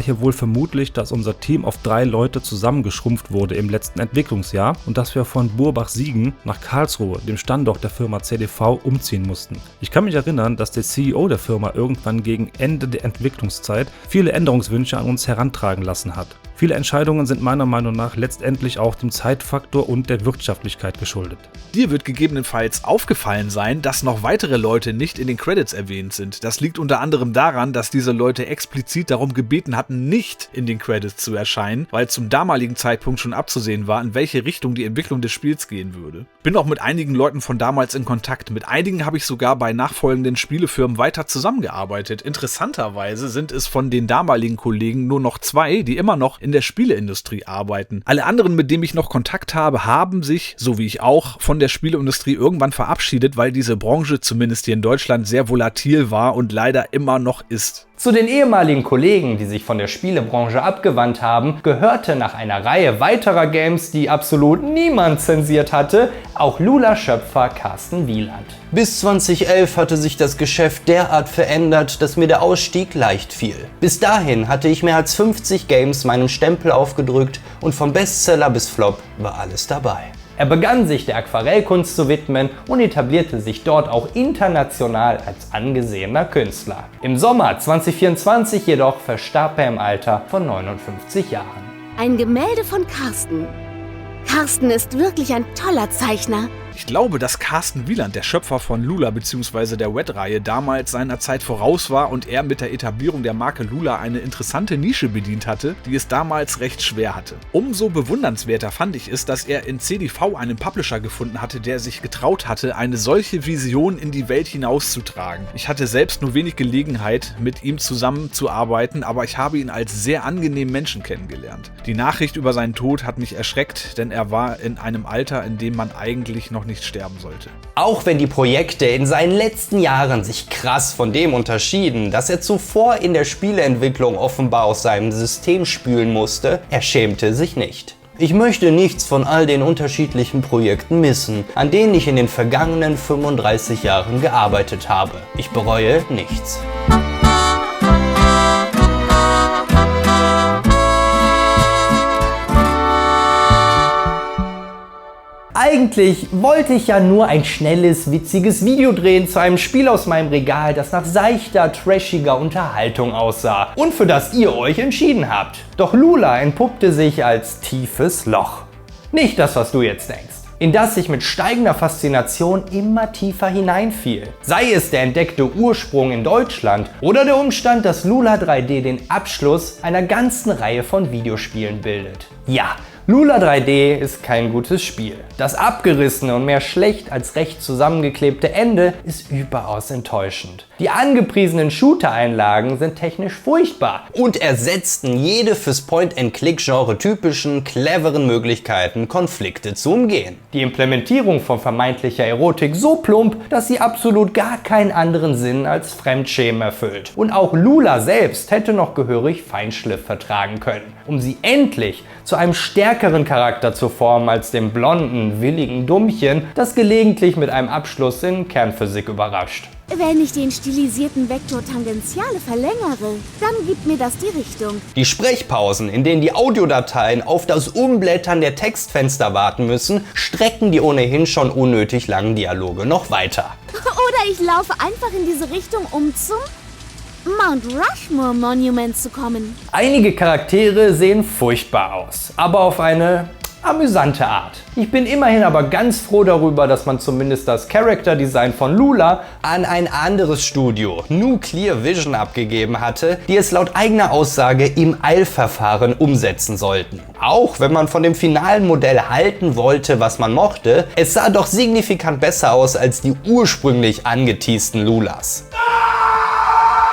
hier wohl vermutlich, dass unser Team auf 3 Leute zusammengeschrumpft wurde im letzten Entwicklungsjahr und dass wir von Burbach-Siegen nach Karlsruhe, dem Standort der Firma CDV, umziehen mussten. Ich kann mich erinnern, dass der CEO der Firma irgendwann gegen Ende der Entwicklungszeit viele Änderungswünsche an uns herantragen lassen hat. Viele Entscheidungen sind meiner Meinung nach letztendlich auch dem Zeitfaktor und der Wirtschaftlichkeit geschuldet. Dir wird gegebenenfalls aufgefallen sein, dass noch weitere Leute nicht in den Credits erwähnt sind. Das liegt unter anderem daran, dass diese Leute explizit darum gebeten hatten, nicht in den Credits zu erscheinen, weil zum damaligen Zeitpunkt schon abzusehen war, in welche Richtung die Entwicklung des Spiels gehen würde. Bin auch mit einigen Leuten von damals in Kontakt. Mit einigen habe ich sogar bei nachfolgenden Spielefirmen weiter zusammengearbeitet. Interessanterweise sind es von den damaligen Kollegen nur noch 2, die immer noch in der Spieleindustrie arbeiten. Alle anderen, mit denen ich noch Kontakt habe, haben sich, so wie ich auch, von der Spieleindustrie irgendwann verabschiedet, weil diese Branche, zumindest hier in Deutschland, sehr volatil war und leider immer noch ist. Zu den ehemaligen Kollegen, die sich von der Spielebranche abgewandt haben, gehörte nach einer Reihe weiterer Games, die absolut niemand zensiert hatte, auch Lula-Schöpfer Carsten Wieland. Bis 2011 hatte sich das Geschäft derart verändert, dass mir der Ausstieg leicht fiel. Bis dahin hatte ich mehr als 50 Games meinen Stempel aufgedrückt und vom Bestseller bis Flop war alles dabei. Er begann sich der Aquarellkunst zu widmen und etablierte sich dort auch international als angesehener Künstler. Im Sommer 2024 jedoch verstarb er im Alter von 59 Jahren. Ein Gemälde von Carsten. Carsten ist wirklich ein toller Zeichner. Ich glaube, dass Carsten Wieland, der Schöpfer von Lula bzw. der Wet-Reihe, damals seiner Zeit voraus war und er mit der Etablierung der Marke Lula eine interessante Nische bedient hatte, die es damals recht schwer hatte. Umso bewundernswerter fand ich es, dass er in CDV einen Publisher gefunden hatte, der sich getraut hatte, eine solche Vision in die Welt hinauszutragen. Ich hatte selbst nur wenig Gelegenheit, mit ihm zusammenzuarbeiten, aber ich habe ihn als sehr angenehmen Menschen kennengelernt. Die Nachricht über seinen Tod hat mich erschreckt, denn er war in einem Alter, in dem man eigentlich noch nicht sterben sollte. Auch wenn die Projekte in seinen letzten Jahren sich krass von dem unterschieden, dass er zuvor in der Spieleentwicklung offenbar aus seinem System spülen musste, er schämte sich nicht. Ich möchte nichts von all den unterschiedlichen Projekten missen, an denen ich in den vergangenen 35 Jahren gearbeitet habe. Ich bereue nichts. Eigentlich wollte ich ja nur ein schnelles, witziges Video drehen zu einem Spiel aus meinem Regal, das nach seichter, trashiger Unterhaltung aussah und für das ihr euch entschieden habt. Doch Lula entpuppte sich als tiefes Loch. Nicht das, was du jetzt denkst, in das ich mit steigender Faszination immer tiefer hineinfiel. Sei es der entdeckte Ursprung in Deutschland oder der Umstand, dass Lula 3D den Abschluss einer ganzen Reihe von Videospielen bildet. Ja, Lula 3D ist kein gutes Spiel. Das abgerissene und mehr schlecht als recht zusammengeklebte Ende ist überaus enttäuschend. Die angepriesenen Shooter-Einlagen sind technisch furchtbar und ersetzten jede fürs Point-and-Click-Genre typischen, cleveren Möglichkeiten, Konflikte zu umgehen. Die Implementierung von vermeintlicher Erotik so plump, dass sie absolut gar keinen anderen Sinn als Fremdschämen erfüllt. Und auch Lula selbst hätte noch gehörig Feinschliff vertragen können, um sie endlich zu einem stärkeren Charakter zu formen als dem blonden, willigen Dummchen, das gelegentlich mit einem Abschluss in Kernphysik überrascht. Wenn ich den stilisierten Vektor Tangentiale verlängere, dann gibt mir das die Richtung. Die Sprechpausen, in denen die Audiodateien auf das Umblättern der Textfenster warten müssen, strecken die ohnehin schon unnötig langen Dialoge noch weiter. Oder ich laufe einfach in diese Richtung, um zum Mount Rushmore Monument zu kommen. Einige Charaktere sehen furchtbar aus, aber auf eine amüsante Art. Ich bin immerhin aber ganz froh darüber, dass man zumindest das Character Design von Lula an ein anderes Studio, Nuclear Vision, abgegeben hatte, die es laut eigener Aussage im Eilverfahren umsetzen sollten. Auch wenn man von dem finalen Modell halten wollte, was man mochte, es sah doch signifikant besser aus als die ursprünglich angeteasten Lulas.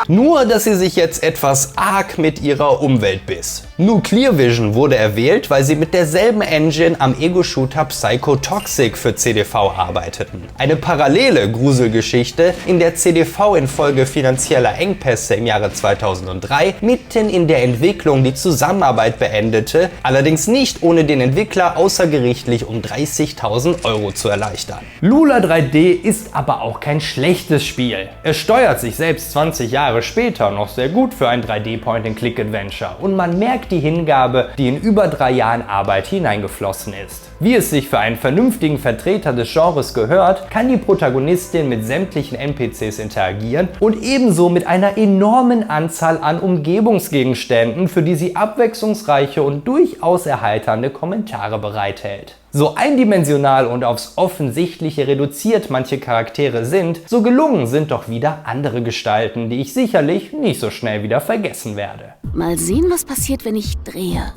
Nur, dass sie sich jetzt etwas arg mit ihrer Umwelt biss. Nuclear Vision wurde erwählt, weil sie mit derselben Engine am Ego-Shooter Psycho Toxic für CDV arbeiteten. Eine parallele Gruselgeschichte, in der CDV infolge finanzieller Engpässe im Jahre 2003 mitten in der Entwicklung die Zusammenarbeit beendete, allerdings nicht ohne den Entwickler außergerichtlich um 30.000 € zu erleichtern. Lula 3D ist aber auch kein schlechtes Spiel. Es steuert sich selbst 20 Jahre später noch sehr gut für ein 3D Point-and-Click-Adventure und man merkt die Hingabe, die in über 3 Jahren Arbeit hineingeflossen ist. Wie es sich für einen vernünftigen Vertreter des Genres gehört, kann die Protagonistin mit sämtlichen NPCs interagieren und ebenso mit einer enormen Anzahl an Umgebungsgegenständen, für die sie abwechslungsreiche und durchaus erheiternde Kommentare bereithält. So eindimensional und aufs Offensichtliche reduziert manche Charaktere sind, so gelungen sind doch wieder andere Gestalten, die ich sicherlich nicht so schnell wieder vergessen werde. Mal sehen, was passiert, wenn ich drehe.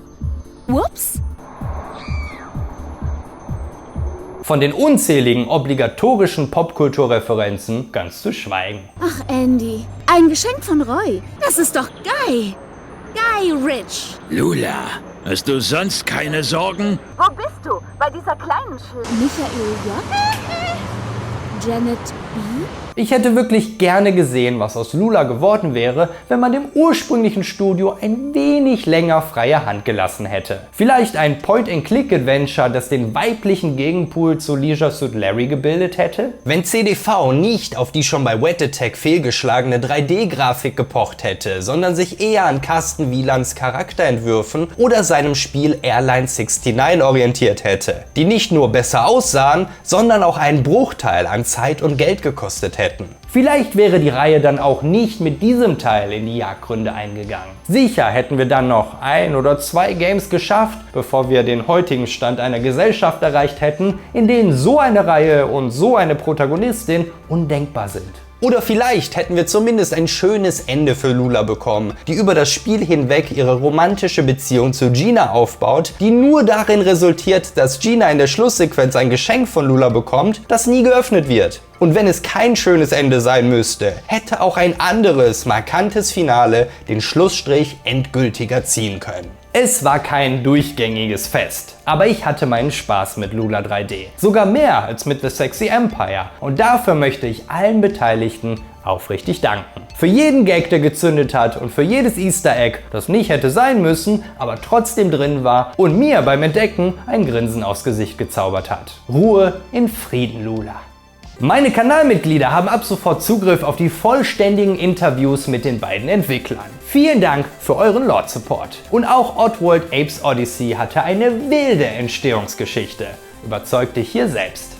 Ups! Von den unzähligen obligatorischen Popkulturreferenzen ganz zu schweigen. Ach, Andy, ein Geschenk von Roy. Das ist doch Guy. Guy Rich. Lula, hast du sonst keine Sorgen? Wo bist du? Bei dieser kleinen Michael J? Janet B? Ich hätte wirklich gerne gesehen, was aus Lula geworden wäre, wenn man dem ursprünglichen Studio ein wenig länger freie Hand gelassen hätte. Vielleicht ein Point-and-Click-Adventure, das den weiblichen Gegenpool zu Leisure Suit Larry gebildet hätte? Wenn CDV nicht auf die schon bei Wet Attack fehlgeschlagene 3D-Grafik gepocht hätte, sondern sich eher an Carsten Wielands Charakterentwürfen oder seinem Spiel Airline 69 orientiert hätte, die nicht nur besser aussahen, sondern auch einen Bruchteil an Zeit und Geld gekostet hätten. Vielleicht wäre die Reihe dann auch nicht mit diesem Teil in die Jagdgründe eingegangen. Sicher hätten wir dann noch 1 oder 2 Games geschafft, bevor wir den heutigen Stand einer Gesellschaft erreicht hätten, in denen so eine Reihe und so eine Protagonistin undenkbar sind. Oder vielleicht hätten wir zumindest ein schönes Ende für Lula bekommen, die über das Spiel hinweg ihre romantische Beziehung zu Gina aufbaut, die nur darin resultiert, dass Gina in der Schlusssequenz ein Geschenk von Lula bekommt, das nie geöffnet wird. Und wenn es kein schönes Ende sein müsste, hätte auch ein anderes, markantes Finale den Schlussstrich endgültiger ziehen können. Es war kein durchgängiges Fest, aber ich hatte meinen Spaß mit Lula 3D. Sogar mehr als mit The Sexy Empire. Und dafür möchte ich allen Beteiligten aufrichtig danken. Für jeden Gag, der gezündet hat und für jedes Easter Egg, das nicht hätte sein müssen, aber trotzdem drin war und mir beim Entdecken ein Grinsen aufs Gesicht gezaubert hat. Ruhe in Frieden, Lula. Meine Kanalmitglieder haben ab sofort Zugriff auf die vollständigen Interviews mit den beiden Entwicklern. Vielen Dank für euren Lord-Support. Und auch Oddworld Apes Odyssey hatte eine wilde Entstehungsgeschichte. Überzeugt dich hier selbst.